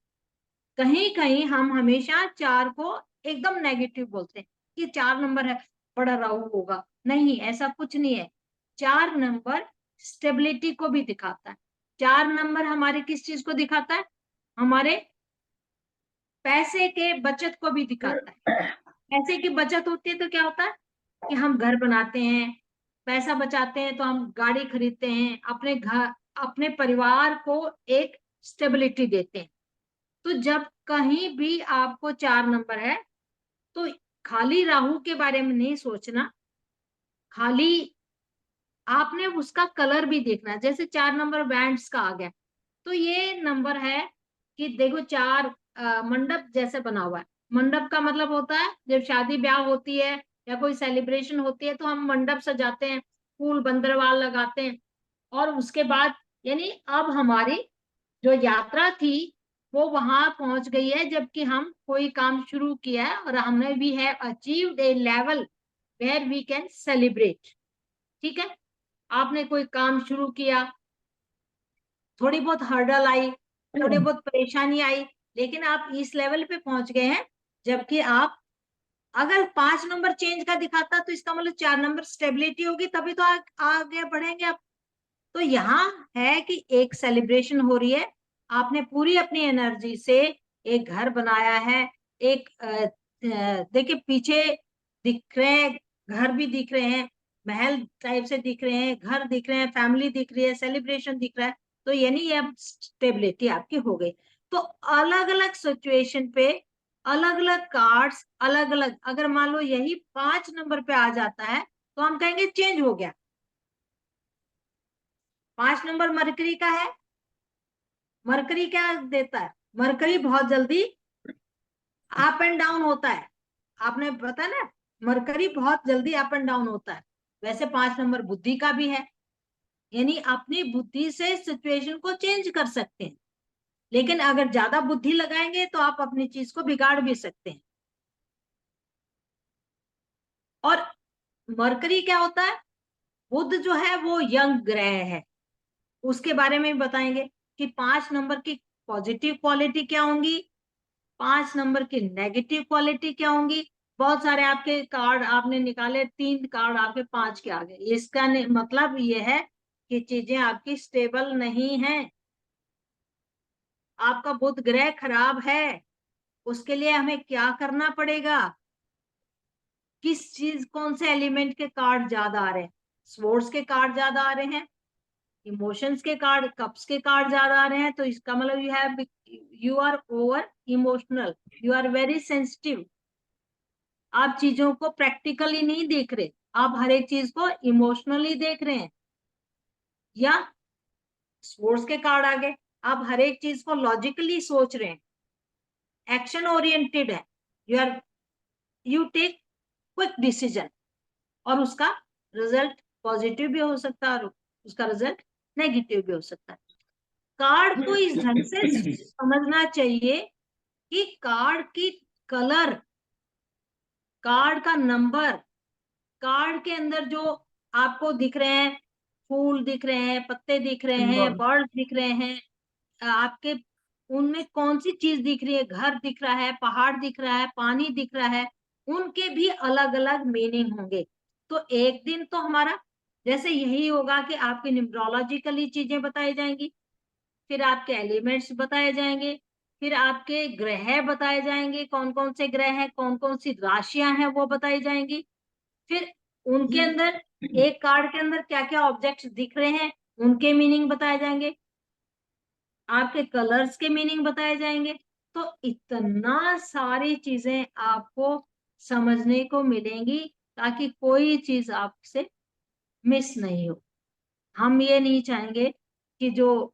कहीं कहीं हम हमेशा 4 को एकदम नेगेटिव बोलते हैं कि 4 नंबर है, बड़ा राहु होगा। नहीं, ऐसा कुछ नहीं है। 4 नंबर स्टेबिलिटी को भी दिखाता है। 4 नंबर हमारे किस चीज को दिखाता है? हमारे पैसे के बचत को भी दिखाता है। पैसे की बचत होती है तो क्या होता है कि हम घर बनाते हैं, पैसा बचाते हैं, तो हम गाड़ी खरीदते हैं, अपने घर, अपने परिवार को एक स्टेबिलिटी देते हैं। तो जब कहीं भी आपको 4 नंबर है, तो खाली राहु के बारे में नहीं सोचना, खाली आपने उसका कलर भी देखना है। जैसे 4 नंबर बैंड्स का आ गया, तो ये नंबर है कि देखो 4 मंडप जैसे बना हुआ है। मंडप का मतलब होता है जब शादी ब्याह होती है या कोई सेलिब्रेशन होती है, तो हम मंडप सजाते हैं, फूल बंदरवाल लगाते हैं। और उसके बाद यानी अब हमारी जो यात्रा थी वो वहां पहुंच गई है, जबकि हम कोई काम शुरू किया है और हमने भी है achieved a level where we can celebrate. ठीक है, आपने कोई काम शुरू किया, थोड़ी बहुत हर्डल आई, थोड़ी बहुत परेशानी आई, लेकिन आप इस लेवल पे पहुंच गए हैं। जबकि आप अगर 5 नंबर चेंज का दिखाता तो इसका मतलब 4 नंबर स्टेबिलिटी होगी, तभी तो आगे बढ़ेंगे आप। तो यहाँ है कि एक सेलिब्रेशन हो रही है, आपने पूरी अपनी एनर्जी से एक घर बनाया है। एक देखिए पीछे दिख रहे हैं, घर भी दिख रहे हैं, महल टाइप से दिख रहे हैं, घर दिख रहे हैं, फैमिली दिख रही है, सेलिब्रेशन दिख रहा है। तो यानी ये अब स्टेबिलिटी आपकी हो गई। तो अलग अलग सिचुएशन पे अलग अलग कार्ड्स अलग अलग, अगर मान लो यही 5 नंबर पे आ जाता है तो हम कहेंगे चेंज हो गया। 5 नंबर मरकरी का है। मरकरी क्या देता है? मरकरी बहुत जल्दी अप एंड डाउन होता है। आपने पता ना, मरकरी बहुत जल्दी अप एंड डाउन होता है। वैसे 5 नंबर बुद्धि का भी है, यानी अपनी बुद्धि से सिचुएशन को चेंज कर सकते हैं। लेकिन अगर ज्यादा बुद्धि लगाएंगे तो आप अपनी चीज को बिगाड़ भी सकते हैं। और मरकरी क्या होता है? बुध जो है वो यंग ग्रह है, उसके बारे में भी बताएंगे कि 5 नंबर की पॉजिटिव क्वालिटी क्या होंगी, 5 नंबर की नेगेटिव क्वालिटी क्या होंगी। बहुत सारे आपके कार्ड आपने निकाले, 3 कार्ड आपके 5 के आ गए, इसका मतलब ये है कि चीजें आपकी स्टेबल नहीं है, आपका बुध ग्रह खराब है। उसके लिए हमें क्या करना पड़ेगा? किस चीज, कौन से एलिमेंट के कार्ड ज्यादा आ रहे हैं? स्वॉर्ड्स के कार्ड ज्यादा आ रहे हैं, इमोशंस के कार्ड, कप्स के कार्ड ज्यादा आ रहे हैं, तो इसका मतलब you are over emotional, you are very sensitive. आप चीजों को प्रैक्टिकली नहीं देख रहे, आप हर एक चीज को इमोशनली देख रहे हैं, या स्पोर्ट्स के कार्ड आ गए, आप हर एक चीज को लॉजिकली सोच रहे हैं, एक्शन ओरिएंटेड है, यू टेक क्विक डिसीजन, और उसका रिजल्ट पॉजिटिव भी हो सकता है और उसका रिजल्ट नेगेटिव भी हो सकता है। कार्ड को इस ढंग से समझना चाहिए कि कार्ड की कलर, कार्ड का नंबर, कार्ड के अंदर जो आपको दिख रहे हैं, फूल दिख रहे हैं, पत्ते दिख रहे हैं, बर्ड दिख रहे हैं, आपके उनमें कौन सी चीज दिख रही है, घर दिख रहा है, पहाड़ दिख रहा है, पानी दिख रहा है, उनके भी अलग अलग मीनिंग होंगे। तो एक दिन तो हमारा जैसे यही होगा कि आपकी न्यूमरोलॉजिकली चीजें बताई जाएंगी, फिर आपके एलिमेंट्स बताए जाएंगे, फिर आपके ग्रह बताए जाएंगे, कौन कौन से ग्रह हैं, कौन कौन सी राशियां हैं वो बताई जाएंगी, फिर उनके अंदर एक कार्ड के अंदर क्या क्या ऑब्जेक्ट्स दिख रहे हैं उनके मीनिंग बताए जाएंगे, आपके कलर्स के मीनिंग बताए जाएंगे। तो इतना सारी चीजें आपको समझने को मिलेंगी ताकि कोई चीज आपसे मिस नहीं हो। हम ये नहीं चाहेंगे कि जो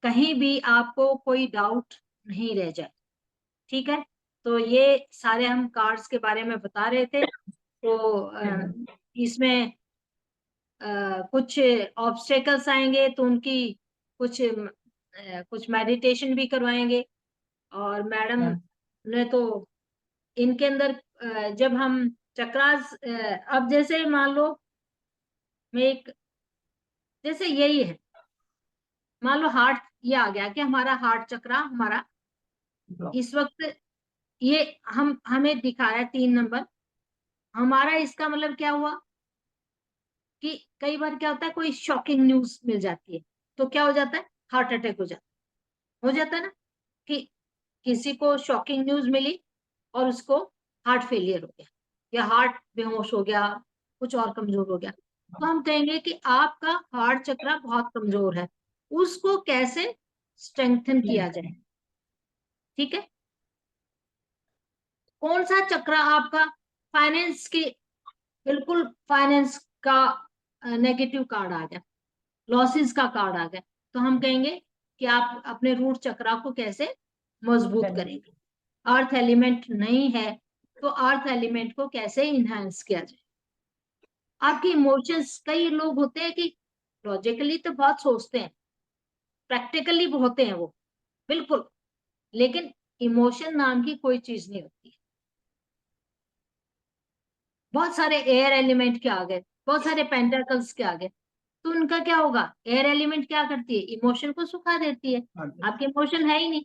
कहीं भी आपको कोई डाउट नहीं रह जाए। ठीक है, तो ये सारे हम कार्ड्स के बारे में बता रहे थे। तो इसमें कुछ ऑब्स्टेकल्स आएंगे तो उनकी कुछ मेडिटेशन भी करवाएंगे, और मैडम ने तो इनके अंदर जब हम चक्रास, अब जैसे मान लो मैं एक, जैसे यही है, मान लो हार्ट, ये आ गया कि हमारा हार्ट चक्रा हमारा इस वक्त ये हमें दिखा रहा है 3 नंबर हमारा। इसका मतलब क्या हुआ कि कई बार क्या होता है, कोई शॉकिंग न्यूज मिल जाती है तो क्या हो जाता है, हार्ट अटैक हो जाता है ना, कि किसी को शॉकिंग न्यूज मिली और उसको हार्ट फेलियर हो गया या हार्ट बेहोश हो गया, कुछ और कमजोर हो गया, तो हम कहेंगे कि आपका हार्ट चक्र बहुत कमजोर है, उसको कैसे स्ट्रेंथन किया जाए। ठीक है, कौन सा चक्र आपका फाइनेंस की, बिल्कुल फाइनेंस का नेगेटिव कार्ड आ गया, लॉसेस का कार्ड आ गया, तो हम कहेंगे कि आप अपने रूट चक्रा को कैसे मजबूत करेंगे। अर्थ एलिमेंट नहीं है तो अर्थ एलिमेंट को कैसे इनहेंस किया जाए। आपके इमोशंस, कई लोग होते हैं कि लॉजिकली तो बहुत सोचते हैं, प्रैक्टिकली होते हैं वो बिल्कुल, लेकिन इमोशन नाम की कोई चीज नहीं होती। बहुत सारे एयर एलिमेंट के आ गए, बहुत सारे पेंटाकल्स के आ गए, तो उनका क्या होगा, एयर एलिमेंट क्या करती है, इमोशन को सुखा देती है, आपके इमोशन है ही नहीं,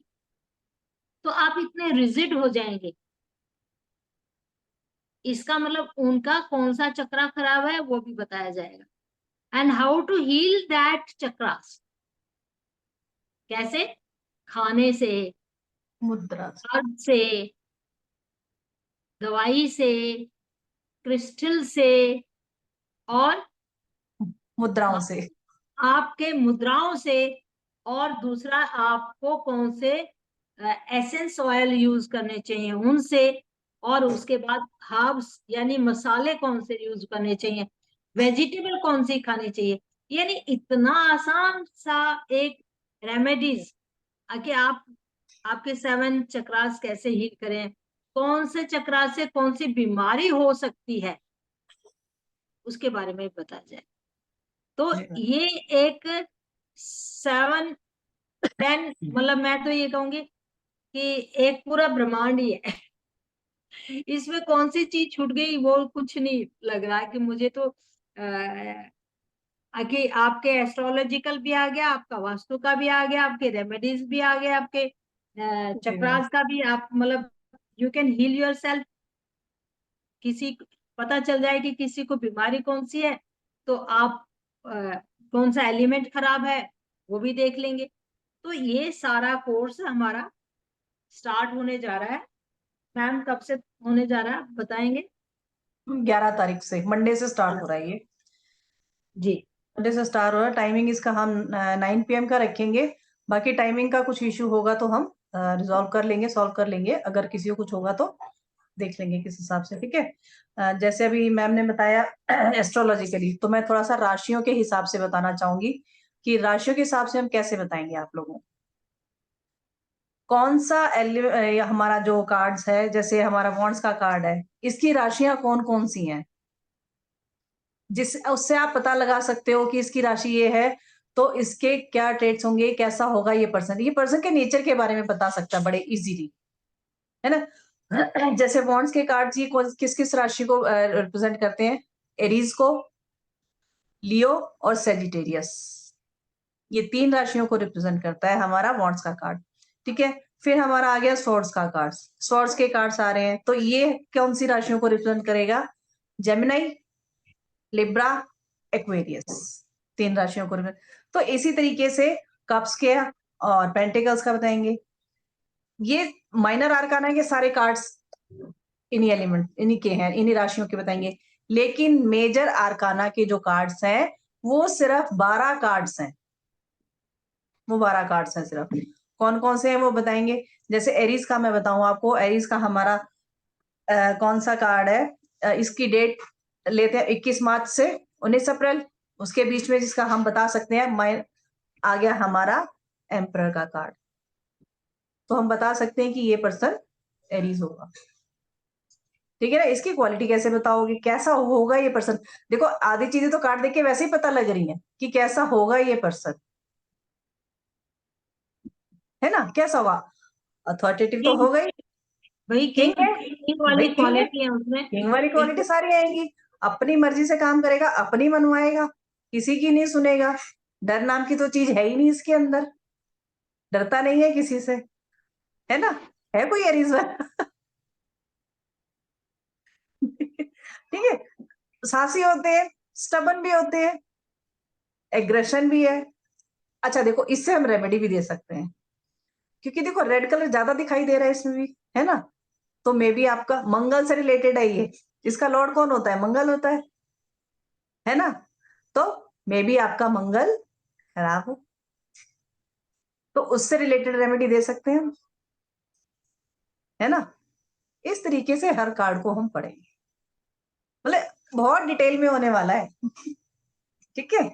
तो आप इतने रिजिड हो जाएंगे। इसका मतलब उनका कौन सा चक्रा खराब है वो भी बताया जाएगा, and how to heal that chakras, कैसे, खाने से, मुद्रा अर्थ से, दवाई से, क्रिस्टल से, और मुद्राओं से, आपके मुद्राओं से, और दूसरा आपको कौन से एसेंस ऑयल यूज करने चाहिए उनसे, और उसके बाद हर्ब्स यानी मसाले कौन से यूज करने चाहिए, वेजिटेबल कौन सी खानी चाहिए, यानी इतना आसान सा एक रेमेडीज कि आप आपके 7 चक्रास कैसे हील करें, कौन से चक्रा से कौन सी बीमारी हो सकती है उसके बारे में बताया जाए। तो ये एक 7 10 मतलब मैं तो ये कहूंगी कि एक पूरा ब्रह्मांड ही है। इसमें कौन सी चीज छूट गई वो कुछ नहीं लग रहा है कि मुझे तो कि आपके एस्ट्रोलॉजिकल भी आ गया, आपका वास्तु का भी आ गया, आपके रेमेडीज भी आ गए, आपके चक्रास का भी, आप मतलब you can heal yourself. किसी पता चल जाए कि किसी को बीमारी कौन सी है तो आप कौन सा एलिमेंट खराब है वो भी देख लेंगे। तो ये सारा कोर्स हमारा स्टार्ट होने जा रहा है। मैम कब से होने जा रहा है बताएंगे? 11 तारीख से, मंडे से स्टार्ट हो रहा है ये। जी, मंडे से स्टार्ट हो रहा है। टाइमिंग इसका हम 9 PM का रखेंगे। बाकी टाइमिंग का कुछ इशू होगा तो हम रिजॉल्व कर लेंगे, सॉल्व कर लेंगे, अगर किसी को कुछ होगा तो देख लेंगे किस हिसाब से, ठीक है। जैसे अभी मैम ने बताया एस्ट्रोलॉजिकली, तो मैं थोड़ा सा राशियों के हिसाब से बताना चाहूंगी कि राशियों के हिसाब से हम कैसे बताएंगे आप लोगों को। कौन सा हमारा जो कार्ड्स है, जैसे हमारा वॉन्ड्स का कार्ड है, इसकी राशियां कौन कौन सी हैं, जिस उससे आप पता लगा सकते हो कि इसकी राशि ये है तो इसके क्या ट्रेड्स होंगे, कैसा होगा ये पर्सन के नेचर के बारे में बता सकता है बड़े इजीली, है ना। जैसे वॉन्ड्स के कार्ड्स ये किस किस राशि को रिप्रेजेंट करते हैं, एरीज को, लियो और सेजिटेरियस, ये 3 राशियों को रिप्रेजेंट करता है हमारा वॉन्ड्स का कार्ड, ठीक है। फिर हमारा आ गया स्वॉर्ड्स का कार्ड, स्वॉर्ड्स के कार्ड्स आ रहे हैं, तो ये कौन सी राशियों को रिप्रेजेंट करेगा, जेमिनाई, लिब्रा, एक्वेरियस, 3 राशियों को। तो इसी तरीके से कप्स के और पेंटिकल्स का बताएंगे। ये माइनर आर्काना के सारे कार्ड्स इन्हीं एलिमेंट, इन्हीं के हैं, इन्हीं राशियों के बताएंगे। लेकिन मेजर आर्काना के जो कार्ड्स हैं वो सिर्फ 12 कार्ड्स हैं, वो 12 कार्ड्स हैं सिर्फ। कौन कौन से हैं वो बताएंगे। जैसे एरीज का मैं बताऊं आपको, एरीज का हमारा कौन सा कार्ड है, इसकी डेट लेते हैं 21 मार्च से 19 अप्रैल, उसके बीच में जिसका हम बता सकते हैं, आ गया हमारा एम्परर का कार्ड, तो हम बता सकते हैं कि ये पर्सन एरीज होगा, ठीक है ना। इसकी क्वालिटी कैसे बताओगे, कैसा होगा ये पर्सन। देखो आधी चीजें तो कार्ड देख के वैसे ही पता लग रही हैं कि कैसा होगा ये पर्सन, है ना, कैसा होगा, अथॉरिटेटिव तो होगा ही, भाई किंग है, किंग वाली भाई किंग है, क्वालिटी है उसमें। किंग वाली क्वालिटी सारी आएंगी, अपनी मर्जी से काम करेगा, अपनी मनवाएगा, किसी की नहीं सुनेगा, डर नाम की तो चीज है ही नहीं इसके अंदर, डरता नहीं है किसी से, है ना, है कोई एरीज वाला ठीक है। साहसी होते हैं, स्टबन भी होते हैं, एग्रेशन भी है। अच्छा देखो इससे हम रेमेडी भी दे सकते हैं, क्योंकि देखो रेड कलर ज्यादा दिखाई दे रहा है इसमें भी, है ना, तो मे बी आपका मंगल से रिलेटेड है ये, इसका लॉर्ड कौन होता है, मंगल होता है ना, तो मे बी आपका मंगल खराब हो, तो उससे रिलेटेड रेमेडी दे सकते हैं हम, है ना। इस तरीके से हर कार्ड को हम पढ़ेंगे, मतलब बहुत डिटेल में होने वाला है ठीक है।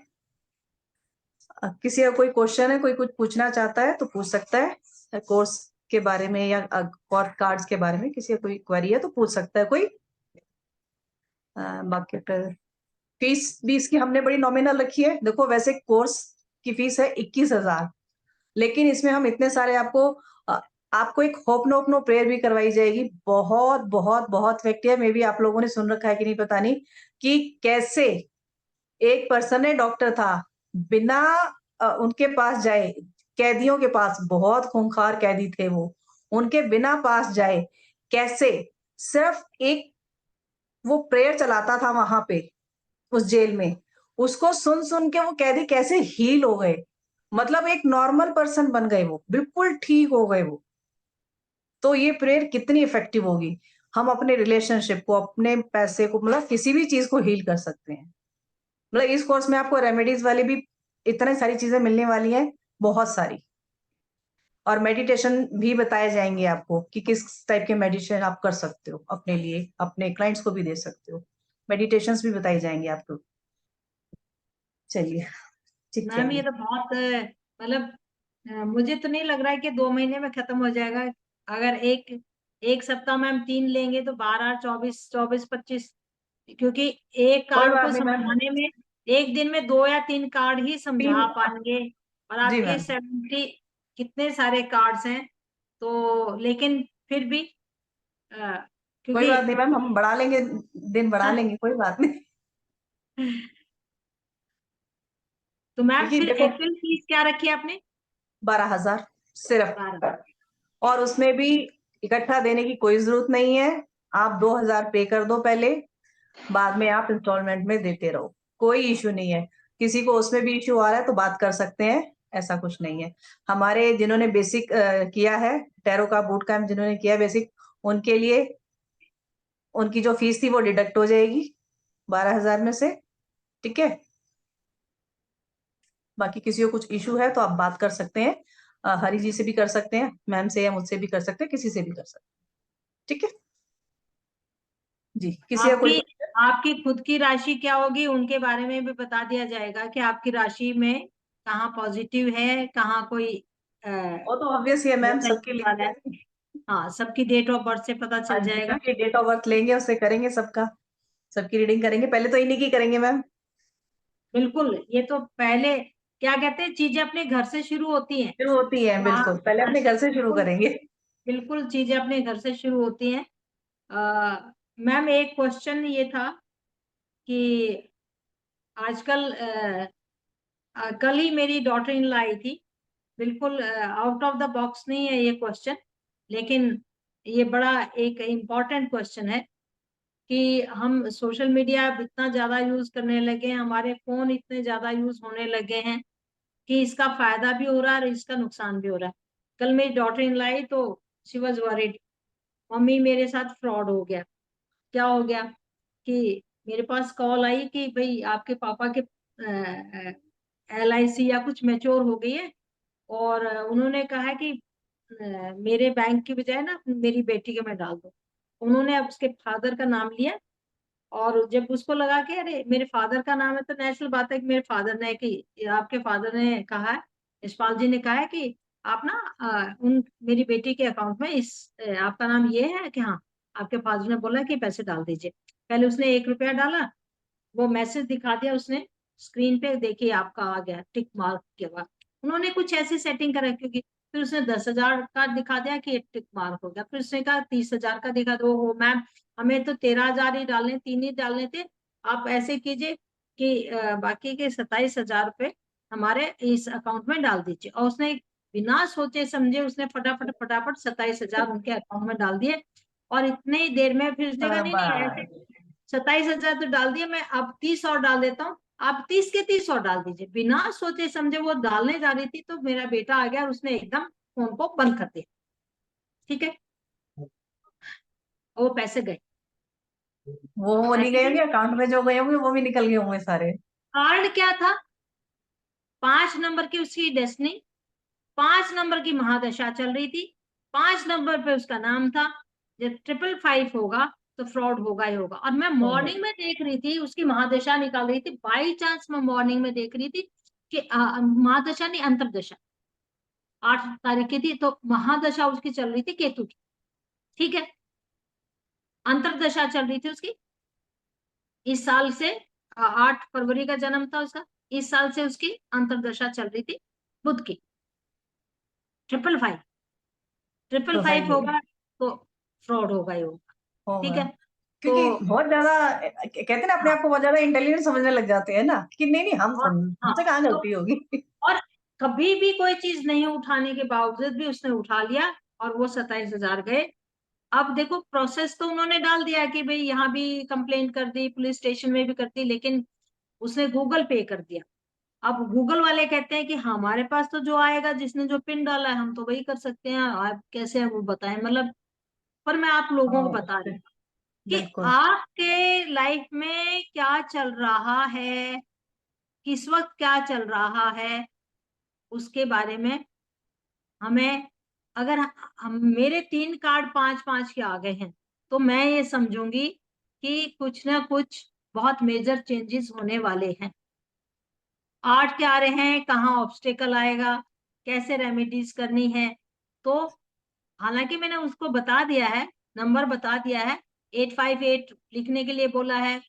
किसी का कोई क्वेश्चन है, कोई कुछ पूछना चाहता है तो पूछ सकता है, कोर्स के बारे में या और कार्ड्स के बारे में किसी का कोई क्वेरी है तो पूछ सकता है कोई। बाकी फीस भी इसकी हमने बड़ी नॉमिनल रखी है। देखो वैसे कोर्स की फीस है 21,000, लेकिन इसमें हम इतने सारे आपको एक होप नो अपनो प्रेयर भी करवाई जाएगी। बहुत बहुत बहुत इफेक्टिव, मे भी आप लोगों ने सुन रखा है कि नहीं पता नहीं, कि कैसे एक पर्सन है, डॉक्टर था, बिना उनके पास जाए, कैदियों के पास, बहुत खूंखार कैदी थे वो, उनके बिना पास जाए कैसे सिर्फ एक वो प्रेयर चलाता था वहां पे उस जेल में, उसको सुन सुन के वो कैदी कैसे हील हो गए, मतलब एक नॉर्मल पर्सन बन गए, वो बिल्कुल ठीक हो गए वो। तो ये प्रेयर कितनी इफेक्टिव होगी, हम अपने रिलेशनशिप को, अपने पैसे को, मतलब किसी भी चीज को हील कर सकते हैं। मतलब इस कोर्स में आपको रेमेडीज वाली भी इतनी सारी चीजें मिलने वाली हैं, बहुत सारी, और मेडिटेशन भी बताए जाएंगे आपको कि किस टाइप के मेडिटेशन आप कर सकते हो अपने लिए, अपने क्लाइंट्स को भी दे सकते हो, मेडिटेशंस भी बताई जाएंगे आपको। चलिए ठीक है। मैम ये तो बहुत मतलब मुझे तो नहीं लग रहा है कि 2 महीने में खत्म हो जाएगा। अगर एक एक सप्ताह में हम 3 लेंगे तो 12, 24, 24, 25, क्योंकि एक कोई कार्ड को बात नहीं मैम, समझाने में एक दिन में 2 या 3 कार्ड ही समझा 3 पाएंगे, और जी आपके मैम, 70 कितने सारे कार्ड्स हैं, तो लेकिन फिर भी कोई क्योंकि बात नहीं मैम, हम बढ़ा लेंगे, दिन बढ़ा लेंगे, कोई बात नहीं। तो मैम क्योंकि फिर देखो एक्चुअल फीस क्या रखी है आपने? 12,000 सिर्फ, 12। और उसमें भी इकट्ठा देने की कोई जरूरत नहीं है, आप 2,000 पे कर दो पहले, बाद में आप इंस्टॉलमेंट में देते रहो, कोई इश्यू नहीं है। किसी को उसमें भी इश्यू आ रहा है तो बात कर सकते हैं, ऐसा कुछ नहीं है। हमारे जिन्होंने बेसिक किया है, टैरो का बूट कैंप जिन्होंने किया बेसिक, उनके लिए उनकी जो फीस थी वो डिडक्ट हो जाएगी 12,000 में से, ठीक है। बाकी किसी को कुछ इशू है तो आप बात कर सकते हैं, हरी जी से भी कर सकते हैं, मैम से, या मुझसे भी कर सकते हैं, किसी से भी कर सकते हैं, ठीक है। जी, किसी का कोई आपकी आपकी खुद की राशि क्या होगी उनके बारे में भी बता दिया जाएगा कि आपकी राशि में कहाँ पॉजिटिव है, कहाँ कोई वो तो ऑब्वियस ही है मैम, सबके लिए। वाला है। हाँ, सबकी डेट ऑफ बर्थ से पता हाँ चल जी, जाएगा। सबकी डेट ऑफ बर्थ लेंगे, उससे करेंगे सबका, सबकी रीडिंग करेंगे। पहले तो इन्हीं की करेंगे मैम। बिल्कुल, ये तो पहले क्या कहते हैं, चीजें अपने घर से शुरू होती हैं। शुरू होती है, हाँ, बिल्कुल पहले अपने घर से शुरू बिल्कुल करेंगे। बिल्कुल चीजें अपने घर से शुरू होती हैं। मैम एक क्वेश्चन ये था कि आजकल कल ही मेरी डॉटर इन लॉ आई थी। बिल्कुल आउट ऑफ द बॉक्स नहीं है ये क्वेश्चन, लेकिन ये बड़ा एक इम्पॉर्टेंट क्वेश्चन है कि हम सोशल मीडिया इतना ज्यादा यूज करने लगे हैं, हमारे फोन इतने ज्यादा यूज होने लगे हैं कि इसका फायदा भी हो रहा है और इसका नुकसान भी हो रहा है। कल मेरी डॉटर इन लाई तो शी वॉज वरीड, मम्मी मेरे साथ फ्रॉड हो गया। क्या हो गया कि मेरे पास कॉल आई कि भाई आपके पापा के LIC या कुछ मैच्योर हो गई है, और उन्होंने कहा कि मेरे बैंक की बजाय ना मेरी बेटी के में डाल दो। उन्होंने अब उसके फादर का नाम लिया, और जब उसको लगा कि अरे मेरे फादर का नाम है तो नेचुरल बात है कि मेरे फादर ने, कि आपके फादर ने कहा है, यशपाल जी ने कहा है कि आप ना उन मेरी बेटी के अकाउंट में आपका नाम ये है कि हाँ, आपके फादर ने बोला कि पैसे डाल दीजिए। पहले उसने 1 रुपया डाला, वो मैसेज दिखा दिया उसने स्क्रीन पे, देखिए आपका आ गया टिक मार्क के बाद। उन्होंने कुछ ऐसी सेटिंग कर रखी होगी। फिर उसने 10,000 का दिखा दिया कि टिक मार्क हो गया, फिर उसने कहा 30,000 का दिखा दो, हो मैम हमें तो 13,000 ही डालने, 3 ही डालने थे, आप ऐसे कीजिए कि बाकी के 27,000 रुपए हमारे इस अकाउंट में डाल दीजिए। और उसने बिना सोचे समझे उसने फटाफट फटाफट 27,000 उनके अकाउंट में डाल दिए। और इतने ही देर में फिर उसने कहा नहीं नहीं ऐसे, बराबर। 27,000 तो डाल दिए, मैं अब 30 और डाल देता हूँ, आप 30 के 30 और डाल दीजिए। बिना सोचे समझे वो डालने जा रही थी तो मेरा बेटा आ गया और उसने एकदम फोन को बंद कर दिया। ठीक है, और वो पैसे गए। वो नहीं पैसे गए गए, होंगे, अकाउंट में जो गए होंगे वो भी निकल गए होंगे सारे। कार्ड क्या था, 5 नंबर की उसकी डेस्टिनी, 5 नंबर की महादशा चल रही थी, 5 नंबर पे उसका नाम था। जब 555 होगा तो फ्रॉड होगा ही होगा। और मैं होगा। मॉर्निंग में देख रही थी उसकी महादशा निकाल रही थी, बाई चांस मैं मॉर्निंग में देख रही थी कि महादशा नहीं अंतरदशा 8 तारीख की थी, तो महादशा उसकी चल रही थी केतु की। ठीक है, अंतरदशा चल रही थी उसकी इस साल से, 8 फरवरी का जन्म था उसका, इस साल से उसकी अंतरदशा चल रही थी बुध की। 555, ट्रिपल तो है फाइव ये, होगा तो फ्रॉड होगा ही होगा। ठीक होगा। है, तो क्योंकि बहुत ज्यादा कहते हैं ना, अपने हाँ, आप को बहुत ज्यादा इंटेलिजेंट समझने लग जाते हैं ना, कि नहीं नहीं हम और हाँ, हमसे कहाँ तो गलती होगी। और कभी भी कोई चीज नहीं उठाने के बावजूद भी उसने उठा लिया, और वो 27,000 गए। अब देखो प्रोसेस तो उन्होंने डाल दिया कि भाई यहाँ भी कंप्लेंट कर दी, पुलिस स्टेशन में भी कर दी, लेकिन उसने गूगल पे कर दिया। अब गूगल वाले कहते हैं कि हमारे पास तो जो आएगा, जिसने जो पिन डाला है हम तो वही कर सकते हैं, आप कैसे हम वो बताएं, मतलब। पर मैं आप लोगों को हाँ, बता रही हूँ कि बिल्कुल। आपके लाइफ में क्या चल रहा है, किस वक्त क्या चल रहा है, उसके बारे में हमें, अगर हम मेरे 3 कार्ड 5-5 के आ गए हैं तो मैं ये समझूंगी कि कुछ ना कुछ बहुत मेजर चेंजेस होने वाले हैं। 8 के आ रहे हैं, कहाँ ऑब्स्टेकल आएगा, कैसे रेमेडीज करनी है। तो हालांकि मैंने उसको बता दिया है, नंबर बता दिया है, 858 लिखने के लिए बोला है।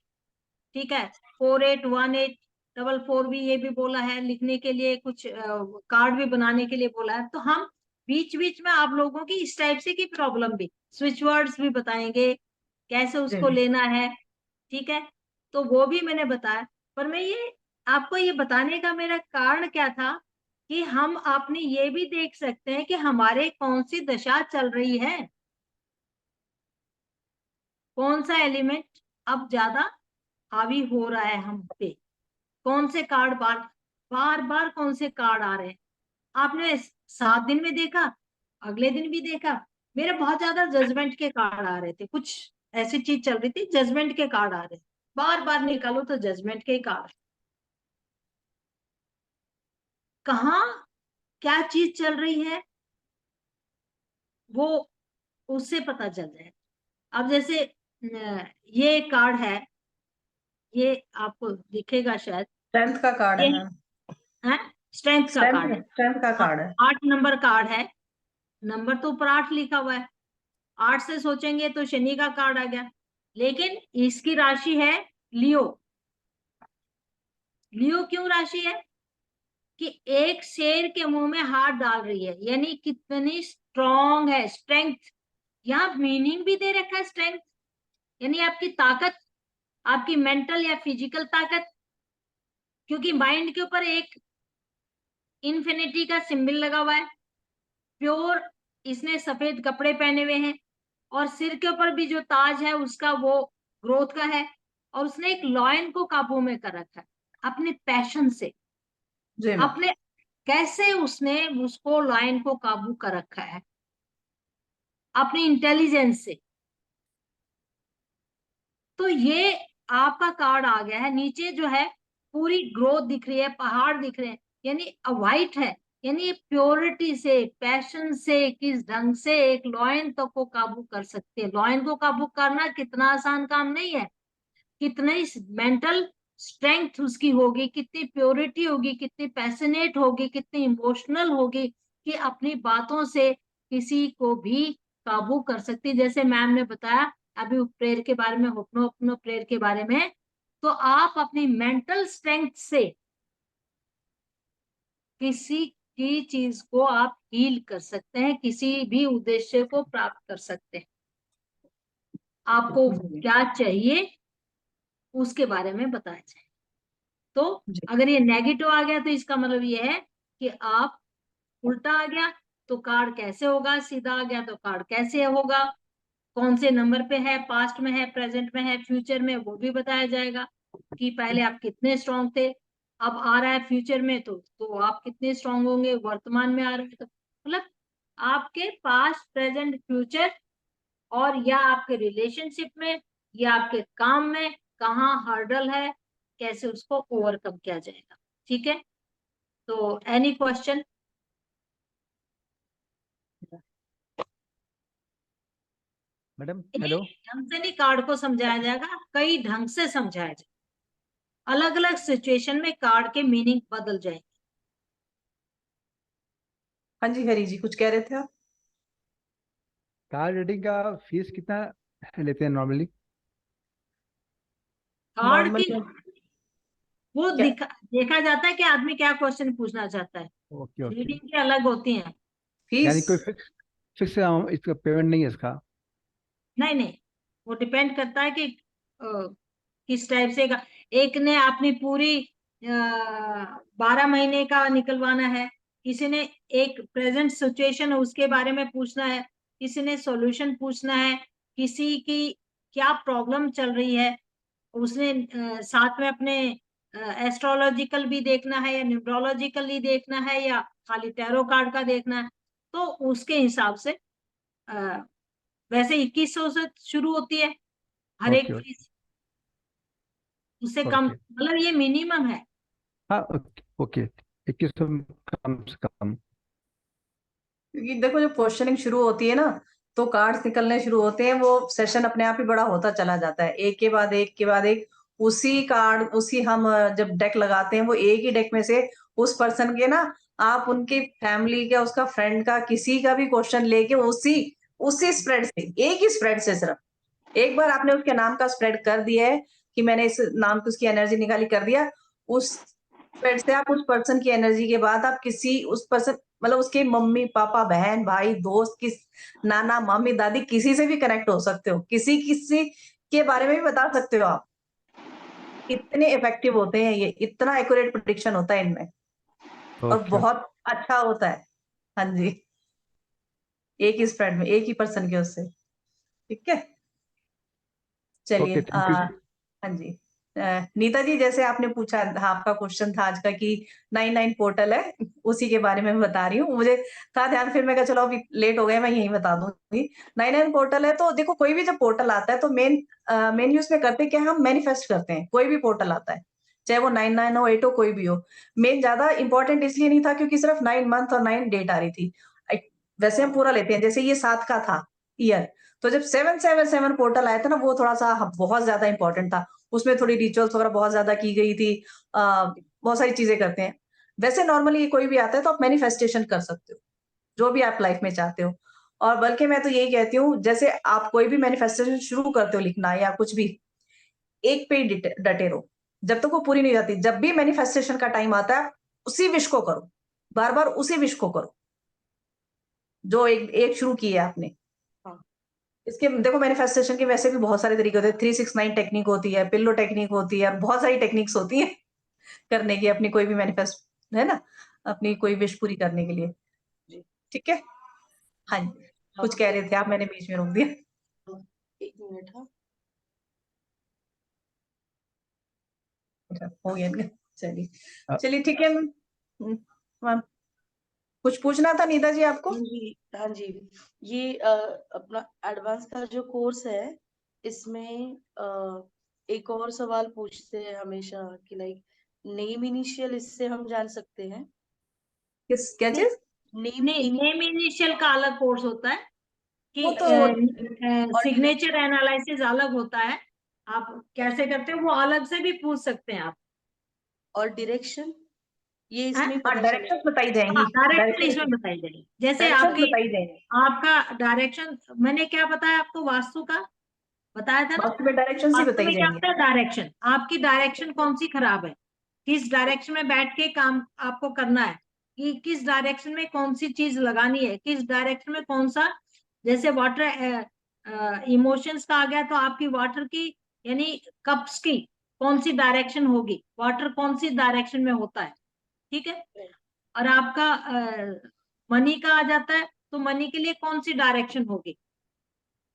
ठीक है, 481844 भी ये भी बोला है लिखने के लिए, कुछ कार्ड भी बनाने के लिए बोला है। तो हम बीच बीच में आप लोगों की इस टाइप से की प्रॉब्लम भी, स्विच वर्ड्स भी बताएंगे, कैसे उसको जी, लेना है। ठीक है, तो वो भी मैंने बताया। पर मैं ये आपको ये बताने का मेरा कारण क्या था कि हम आपने ये भी देख सकते हैं कि हमारे कौन सी दशा चल रही है, कौन सा एलिमेंट अब ज्यादा हावी हो रहा है हम पे, कौन से कार्ड बार बार बार कौन से कार्ड आ रहे हैं। आपने 7 दिन में देखा, अगले दिन भी देखा, मेरे बहुत ज्यादा जजमेंट के कार्ड आ रहे थे, कुछ ऐसी चीज चल रही थी, जजमेंट के कार्ड आ रहे थे, बार बार निकालो तो जजमेंट के कार्ड। कहाँ क्या चीज चल रही है वो उससे पता चल जाए। अब जैसे ये कार्ड है, ये आपको दिखेगा शायद, स्ट्रेंथ का कार्ड है ये मैम, है स्ट्रेंथ का कार्ड है। स्ट्रेंथ का हाँ, कार्ड है। 8 नंबर कार्ड है, नंबर तो ऊपर 8 लिखा हुआ है, 8 से सोचेंगे तो शनि का कार्ड आ गया, लेकिन इसकी राशि है लियो। लियो क्यों राशि है कि एक शेर के मुंह में हाथ डाल रही है, यानी कितनी स्ट्रॉन्ग है, स्ट्रेंथ। यहाँ मीनिंग भी दे रखा है स्ट्रेंथ, यानी आपकी ताकत, आपकी मेंटल या फिजिकल ताकत, क्योंकि माइंड के ऊपर एक इन्फिनिटी का सिंबल लगा हुआ है। प्योर, इसने सफेद कपड़े पहने हुए हैं, और सिर के ऊपर भी जो ताज है उसका वो ग्रोथ का है, और उसने एक लॉयन को काबू में कर रखा है अपने पैशन से। जी मैम। अपने कैसे उसने उसको लॉयन को काबू कर रखा है, अपनी इंटेलिजेंस से। तो ये आपका कार्ड आ गया है। नीचे जो है पूरी ग्रोथ दिख रही है, पहाड़ दिख रहे हैं, यानी वाइट है, यानी प्योरिटी से, पैशन से, किस ढंग से एक लॉयन तक को काबू कर सकते हैं। लॉयन को काबू करना कितना आसान काम नहीं है, कितनी मेंटल स्ट्रेंथ उसकी होगी, कितनी प्योरिटी होगी, कितनी पैशनेट होगी, कितनी इमोशनल होगी कि अपनी बातों से किसी को भी काबू कर सकती है। जैसे मैम ने बताया अभी प्रेयर के बारे में, होप्नो प्रेयर के बारे में, तो आप अपनी मेंटल स्ट्रेंथ से किसी की चीज को आप हील कर सकते हैं, किसी भी उद्देश्य को प्राप्त कर सकते हैं। आपको क्या चाहिए उसके बारे में बताया जाए। तो अगर ये नेगेटिव आ गया तो इसका मतलब ये है कि आप, उल्टा आ गया तो कार्ड कैसे होगा, सीधा आ गया तो कार्ड कैसे होगा, कौन से नंबर पे है, पास्ट में है, प्रेजेंट में है, फ्यूचर में, वो भी बताया जाएगा कि पहले आप कितने स्ट्रांग थे, अब आ रहा है फ्यूचर में तो आप कितने स्ट्रांग होंगे, वर्तमान में आ रहे हैं तो मतलब आपके पास्ट प्रेजेंट फ्यूचर, और या आपके रिलेशनशिप में या आपके काम में कहाँ हर्डल है, कैसे उसको ओवरकम किया जाएगा। ठीक है, तो एनी क्वेश्चन? मैडम एक हेलो। ढंग से नहीं कार्ड को समझाया जाएगा, कई ढंग से समझाया जाएगा, अलग अलग सिचुएशन में कार्ड के मीनिंग बदल जाएंगे। हाँ जी हरी जी, कुछ कह रहे थे आप? कार रीडिंग का फीस कितना लेते हैं नॉर्मली? कार्ड नॉर्मल की वो क्या? देखा जाता है कि आदमी क्या क्वेश्चन पूछना चाहता है। Okay okay. रीडिंग की अलग होती हैं। यानी फीस कोई फिक्स फिक्स इसका पेमेंट नहीं है इसका? नहीं नहीं, वो डिपेंड करता है कि किस टाइप से का। एक ने अपनी पूरी 12 महीने का निकलवाना है, किसी ने एक प्रेजेंट सिचुएशन उसके बारे में पूछना है, किसी ने सॉल्यूशन पूछना है, किसी की क्या प्रॉब्लम चल रही है, उसने साथ में अपने एस्ट्रोलॉजिकल भी देखना है या न्यूमरोलॉजिकली देखना है या खाली टैरो कार्ड का देखना है, तो उसके हिसाब से अ, वैसे 2100 से शुरू होती है हर ओके एक ओके फीस, उससे कम ओके। मतलब ये मिनिमम है। हाँ ओके ओके। 2100 कम से कम। क्योंकि देखो जब क्वेश्चनिंग शुरू होती है ना, तो कार्ड्स निकलने शुरू होते हैं, वो सेशन अपने आप ही बड़ा होता चला जाता है, एक के बाद एक के बाद एक। उसी कार्ड उसी हम जब डेक लगाते हैं, वो एक ही डेक में से उस पर्सन के ना, आप उनकी फैमिली का, उसका फ्रेंड का, किसी का भी क्वेश्चन लेके उसी उसी स्प्रेड से, एक ही स्प्रेड से, सिर्फ एक बार आपने उसके नाम का स्प्रेड कर दिया है कि मैंने इस नाम की उसकी एनर्जी निकाली, कर दिया, उस स्प्रेड से आप उस पर्सन की एनर्जी के बाद आप किसी उस पर्सन, मतलब उसके मम्मी पापा बहन भाई दोस्त, किस नाना मम्मी दादी, किसी से भी कनेक्ट हो सकते हो, किसी किसी के बारे में भी बता सकते हो आप। इतने इफेक्टिव होते हैं ये, इतना एक्यूरेट प्रिडिक्शन होता है इनमें, और ओके बहुत अच्छा होता है। हाँ जी, एक ही स्प्रेड में, एक ही पर्सन के उससे। ठीक है, चलिए। ओके। Thank you. हाँ जी। नीता जी, जैसे आपने पूछा, हाँ, आपका क्वेश्चन था आज का कि 99 पोर्टल है, उसी के बारे में मैं बता रही हूँ। मुझे था ध्यान, फिर मैं कहा चलो अभी लेट हो गया, मैं यही बता दूंगी। 99 पोर्टल है, तो देखो कोई भी जब पोर्टल आता है तो मेन यूज में करते क्या, हम मैनिफेस्ट करते हैं। कोई भी पोर्टल आता है, चाहे वो 99 हो, 8 हो, कोई भी हो। मेन ज्यादा इंपॉर्टेंट इसलिए नहीं था क्योंकि सिर्फ 9 मंथ और 9 डेट आ रही थी। वैसे हम पूरा लेते हैं, जैसे ये 7 का था, ईयर। तो जब 777 पोर्टल आया था ना, वो थोड़ा सा बहुत ज्यादा इंपॉर्टेंट था। उसमें थोड़ी रिचुअल्स वगैरह बहुत ज्यादा की गई थी। बहुत सारी चीजें करते हैं। वैसे नॉर्मली कोई भी आता है तो आप मैनिफेस्टेशन कर सकते हो, जो भी आप लाइफ में चाहते हो। और बल्कि मैं तो यही कहती हूँ, जैसे आप कोई भी मैनिफेस्टेशन शुरू करते हो लिखना या कुछ भी, एक पे ही डटे रहो जब तक वो पूरी नहीं जाती। जब भी मैनिफेस्टेशन का टाइम आता है, उसी विश को करो, बार बार उसी विश को करो जो एक एक शुरू की है आपने। हाँ। इसके देखो, मैनिफेस्टेशन के वैसे भी बहुत सारे तरीके होते हैं। 369 टेक्निक होती है, पिल्लो टेक्निक होती है, बहुत सारी टेक्निक्स होती है करने की, अपनी कोई भी मैनिफेस्ट, है ना, अपनी कोई विश पूरी करने के लिए। जी। ठीक है। हाँ जी, हाँ, कुछ कह रहे थे आप, मैंने बीच में रोक दिया। 1 मिनट। हाँ, अच्छा, हो गया इनका। चलिए अ- चलिए, ठीक है मैम। कुछ पूछना था नीता जी आपको? हाँ जी, हाँ जी। ये अपना एडवांस का जो कोर्स है, इसमें एक और सवाल पूछते हैं हमेशा कि लाइक नेम इनिशियल, इससे हम जान सकते हैं क्या चीज? नेम नहीं, नेम इनिशियल का अलग कोर्स होता है कि वो तो और सिग्नेचर एनालिसिस अलग होता है। आप कैसे करते हो वो अलग से भी पूछ सकते हैं आप। और डायरेक्शन, ये हैं? इसमें हाँ, पता डायरेक्शन चलेगा। बताई जाएंगी। हाँ, डायरेक्शन इसमें डायरेक्शन बताई जाएगी। जैसे डायरेक्शन आपकी बताई जाएंगी। आपका डायरेक्शन, मैंने क्या बताया आपको, वास्तु का बताया था ना। वास्तु में डायरेक्शन ही वास्तु बताई में क्या जाएंगी। होता है, डायरेक्शन। आपकी डायरेक्शन कौन सी खराब है, किस डायरेक्शन में बैठ के काम आपको करना है, कि किस डायरेक्शन में कौन सी चीज लगानी है, किस डायरेक्शन में कौन सा। जैसे वाटर इमोशंस का आ गया, तो आपकी वाटर की यानी कप्स की कौन सी डायरेक्शन होगी, वाटर कौन सी डायरेक्शन में होता है। ठीक है। और आपका मनी का आ जाता है, तो मनी के लिए कौन सी डायरेक्शन होगी।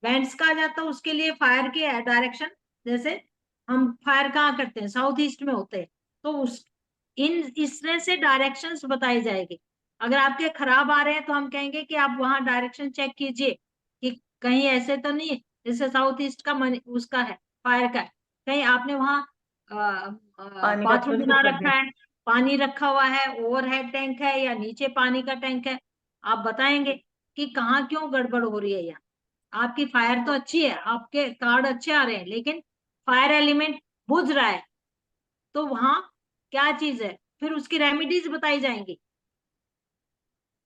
बैंड्स का आ जाता है, उसके लिए फायर की डायरेक्शन। जैसे हम फायर कहाँ करते हैं, साउथ ईस्ट में होते हैं, तो उस इस तरह से डायरेक्शंस बताई जाएगी। अगर आपके खराब आ रहे हैं तो हम कहेंगे कि आप वहां डायरेक्शन चेक कीजिए कि कहीं ऐसे तो नहीं, जैसे साउथ ईस्ट का उसका है, फायर का है, कहीं आपने वहां पानी का बाथरूम तो बना कर रखा दिया। है, पानी रखा हुआ है, ओवरहेड टैंक है, या नीचे पानी का टैंक है। आप बताएंगे कि कहाँ क्यों गड़बड़ हो रही है यहाँ। आपकी फायर तो अच्छी है, आपके कार्ड अच्छे आ रहे हैं, लेकिन फायर एलिमेंट बुझ रहा है, तो वहां क्या चीज है, फिर उसकी रेमेडीज बताई जाएंगी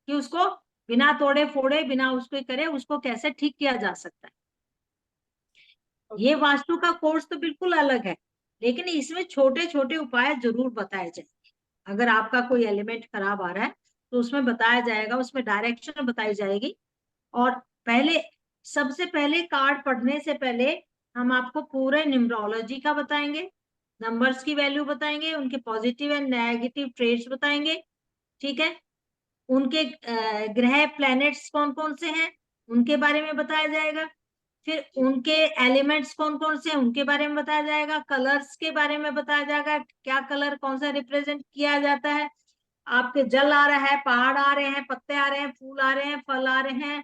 कि उसको बिना तोड़े फोड़े, बिना उसको करे, उसको कैसे ठीक किया जा सकता है। ये वास्तु का कोर्स तो बिल्कुल अलग है, लेकिन इसमें छोटे छोटे उपाय जरूर बताए जाएंगे। अगर आपका कोई एलिमेंट खराब आ रहा है तो उसमें बताया जाएगा, उसमें डायरेक्शन बताई जाएगी। और पहले, सबसे पहले कार्ड पढ़ने से पहले हम आपको पूरे न्यूमरोलॉजी का बताएंगे, नंबर्स की वैल्यू बताएंगे, उनके पॉजिटिव एंड नेगेटिव ट्रेड्स बताएंगे। ठीक है। उनके ग्रह प्लैनेट्स कौन कौन से हैं उनके बारे में बताया जाएगा। फिर उनके एलिमेंट्स कौन कौन से हैं उनके बारे में बताया जाएगा। कलर्स के बारे में बताया जाएगा, क्या कलर कौन सा रिप्रेजेंट किया जाता है। आपके जल आ रहा है, पहाड़ आ रहे हैं, पत्ते आ रहे हैं, फूल आ रहे हैं, फल आ रहे हैं,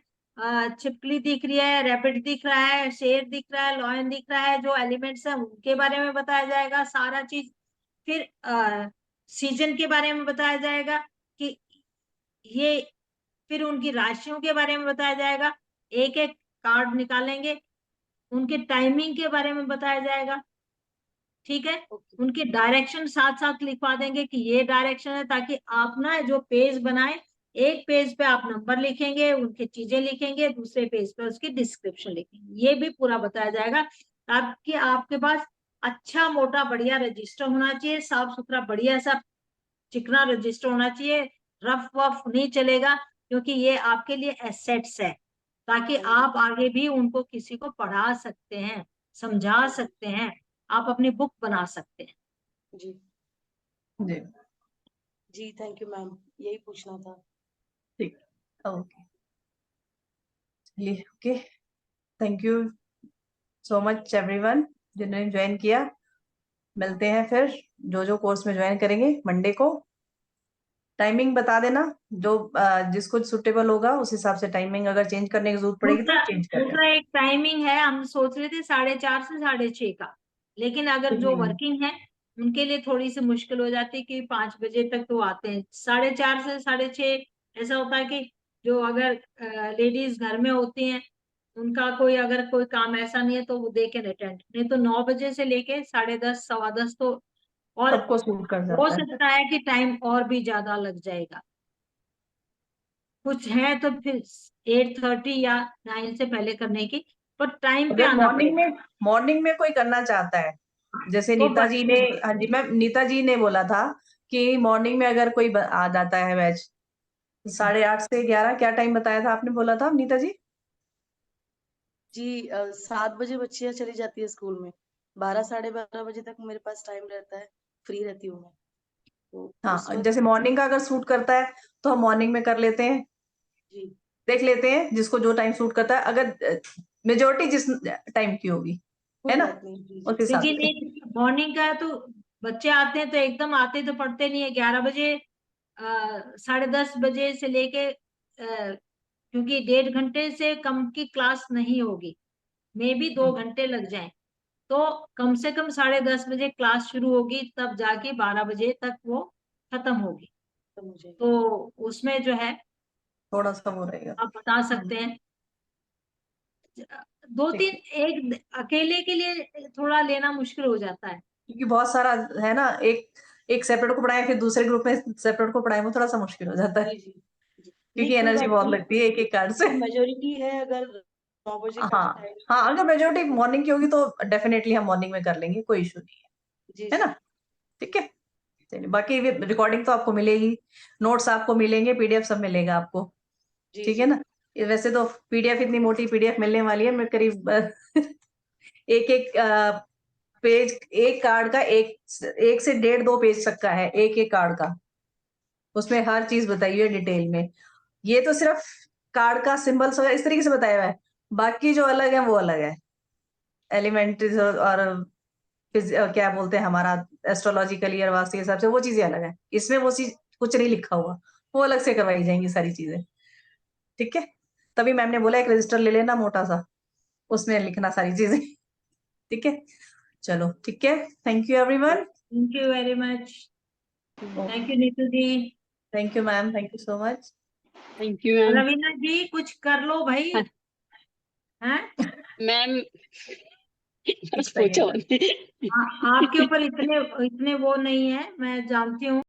छिपकली दिख रही है, रैबिट दिख रहा है, शेर दिख रहा है, लॉयन दिख रहा है, जो एलिमेंट्स हैं उनके बारे में बताया जाएगा सारा चीज। फिर सीजन के बारे में बताया जाएगा कि ये, फिर उनकी राशियों के बारे में बताया जाएगा। एक एक कार्ड निकालेंगे, उनके टाइमिंग के बारे में बताया जाएगा। ठीक है। उनके डायरेक्शन साथ साथ लिखवा देंगे कि ये डायरेक्शन है, ताकि आप ना जो पेज बनाए, एक पेज पे आप नंबर लिखेंगे, उनकी चीजें लिखेंगे, दूसरे पेज पे उसकी डिस्क्रिप्शन लिखेंगे। ये भी पूरा बताया जाएगा, ताकि आपके पास अच्छा मोटा बढ़िया रजिस्टर होना चाहिए, साफ सुथरा बढ़िया सा चिकना रजिस्टर होना चाहिए। रफ वफ नहीं चलेगा, क्योंकि ये आपके लिए एसेट्स है, ताकि आप आगे भी उनको किसी को पढ़ा सकते हैं, समझा सकते हैं, आप अपनी बुक बना सकते हैं। जी जी, जी, थैंक यू मैम, यही पूछना था। ठीक। ओके, चलिए, okay, thank you so much everyone जिन्होंने ज्वाइन किया। मिलते हैं फिर, जो जो कोर्स में ज्वाइन करेंगे मंडे को। टाइमिंग बता देना, जो जिसको सुटेबल होगा उस हिसाब से टाइमिंग, अगर चेंज करने की जरूरत पड़ेगी तो दूसरा चेंज कर दूसरा लेना। एक टाइमिंग है, हम सोच रहे थे 4:30 से 6:30 का, लेकिन अगर जो वर्किंग है उनके लिए थोड़ी सी मुश्किल हो जाती है कि 5 बजे तक तो आते हैं। 4:30 से 6:30 ऐसा होता है कि जो अगर लेडीज घर में होती हैं उनका कोई अगर कोई काम ऐसा नहीं है तो वो दे कैन अटेंड, नहीं तो 9 बजे से लेके 10:30 10:15 तो, और सबको सूट कर हो जाता है। सकता है कि टाइम और भी ज्यादा लग जाएगा, कुछ है तो फिर 8:30 या 9 से पहले करने की, पर टाइम पे अगर आना पड़ेगा। मॉर्निंग में कोई करना चाहता है, जैसे तो नीता जी ने, हाँ जी मैम, नीता जी ने बोला था कि मॉर्निंग में अगर कोई आ जाता है बैच 8:30 से 11, क्या टाइम बताया था आपने, बोला था नीता जी? जी 7 बजे बच्चियां चली जाती है स्कूल में, 12 12:30 बजे तक मेरे पास टाइम रहता है, फ्री रहती हूँ मैं, तो उस हाँ, वक्त जैसे मॉर्निंग का अगर सूट करता है तो हम मॉर्निंग में कर लेते हैं, जी देख लेते हैं जिसको जो टाइम सूट करता है, अगर मेजोरिटी जिस टाइम की होगी, है कोई ना, बात नहीं। जी उस जी हिसाब क्योंकि से। नहीं मॉर्निंग का है तो बच्चे आते हैं तो एकदम आते तो पढ़ते नहीं है 11 बजे, 10:30 बजे से लेके क्योंकि 1.5 घंटे से कम की क्लास नहीं होगी, मे भी 2 घंटे लग जाएं, तो कम से कम 10:30 बजे क्लास शुरू होगी, तब जाके 12 बजे तक वो खत्म होगी। तो मुझे तो उसमें जो है थोड़ा सा वो रहेगा। आप बता सकते हैं, दो ठीक तीन, है, एक अकेले के लिए थोड़ा लेना मुश्किल हो जाता है। क्योंकि बहुत सारा है ना, एक सेपरेट को पढ़ाएं फिर दूसरे ग्रुप में सेपरेट को पढ़ाएं, वो थोड़ा सा मुश्किल हो जाता है, जी जी जी क्योंकि नहीं कोई एनर्जी बात बहुत नहीं, लगती है एक एक कार्ड से। मेजोरिटी है अगर 9 बजे का हाँ टाइम। हाँ, अगर मेजोरिटी मॉर्निंग की होगी तो डेफिनेटली हम मॉर्निंग में कर लेंगे, कोई इशू नहीं जी है जी ना। ठीक है, चलिए, बाकी रिकॉर्डिंग तो आपको मिलेगी, नोट्स आपको मिलेंगे, पीडीएफ सब मिलेगा आपको, जी ठीक है जी ना। वैसे तो पीडीएफ, इतनी मोटी पीडीएफ मिलने वाली है, मैं करीब एक एक पेज, एक कार्ड का एक से 1.5-2 पेज तक का है, एक एक कार्ड का, उसमें हर चीज बताई हुई है डिटेल में। ये तो सिर्फ कार्ड का सिंबल्स वगैरह इस तरीके से बताया हुआ है, बाकी जो अलग है वो अलग है, एलिमेंट्रीज और क्या बोलते हैं हमारा एस्ट्रोलॉजिकल ईयर वास्तु के हिसाब से वो चीजें अलग है, इसमें वो चीज कुछ नहीं लिखा हुआ, वो अलग से करवाई जाएंगी सारी चीजें, ठीक है। तभी मैम ने बोला एक रजिस्टर ले लेना मोटा सा, उसमें लिखना सारी चीजें, ठीक है। चलो ठीक है, thank you everyone. Thank you very much, thank you Neetu ji. Thank you ma'am, thank you so much. Thank you ma'am. Raveena ji कुछ कर लो भाई, हैं? मैम बस बताइए पूछो मैम। मत। आपके ऊपर इतने इतने वो नहीं है, मैं जानती हूँ।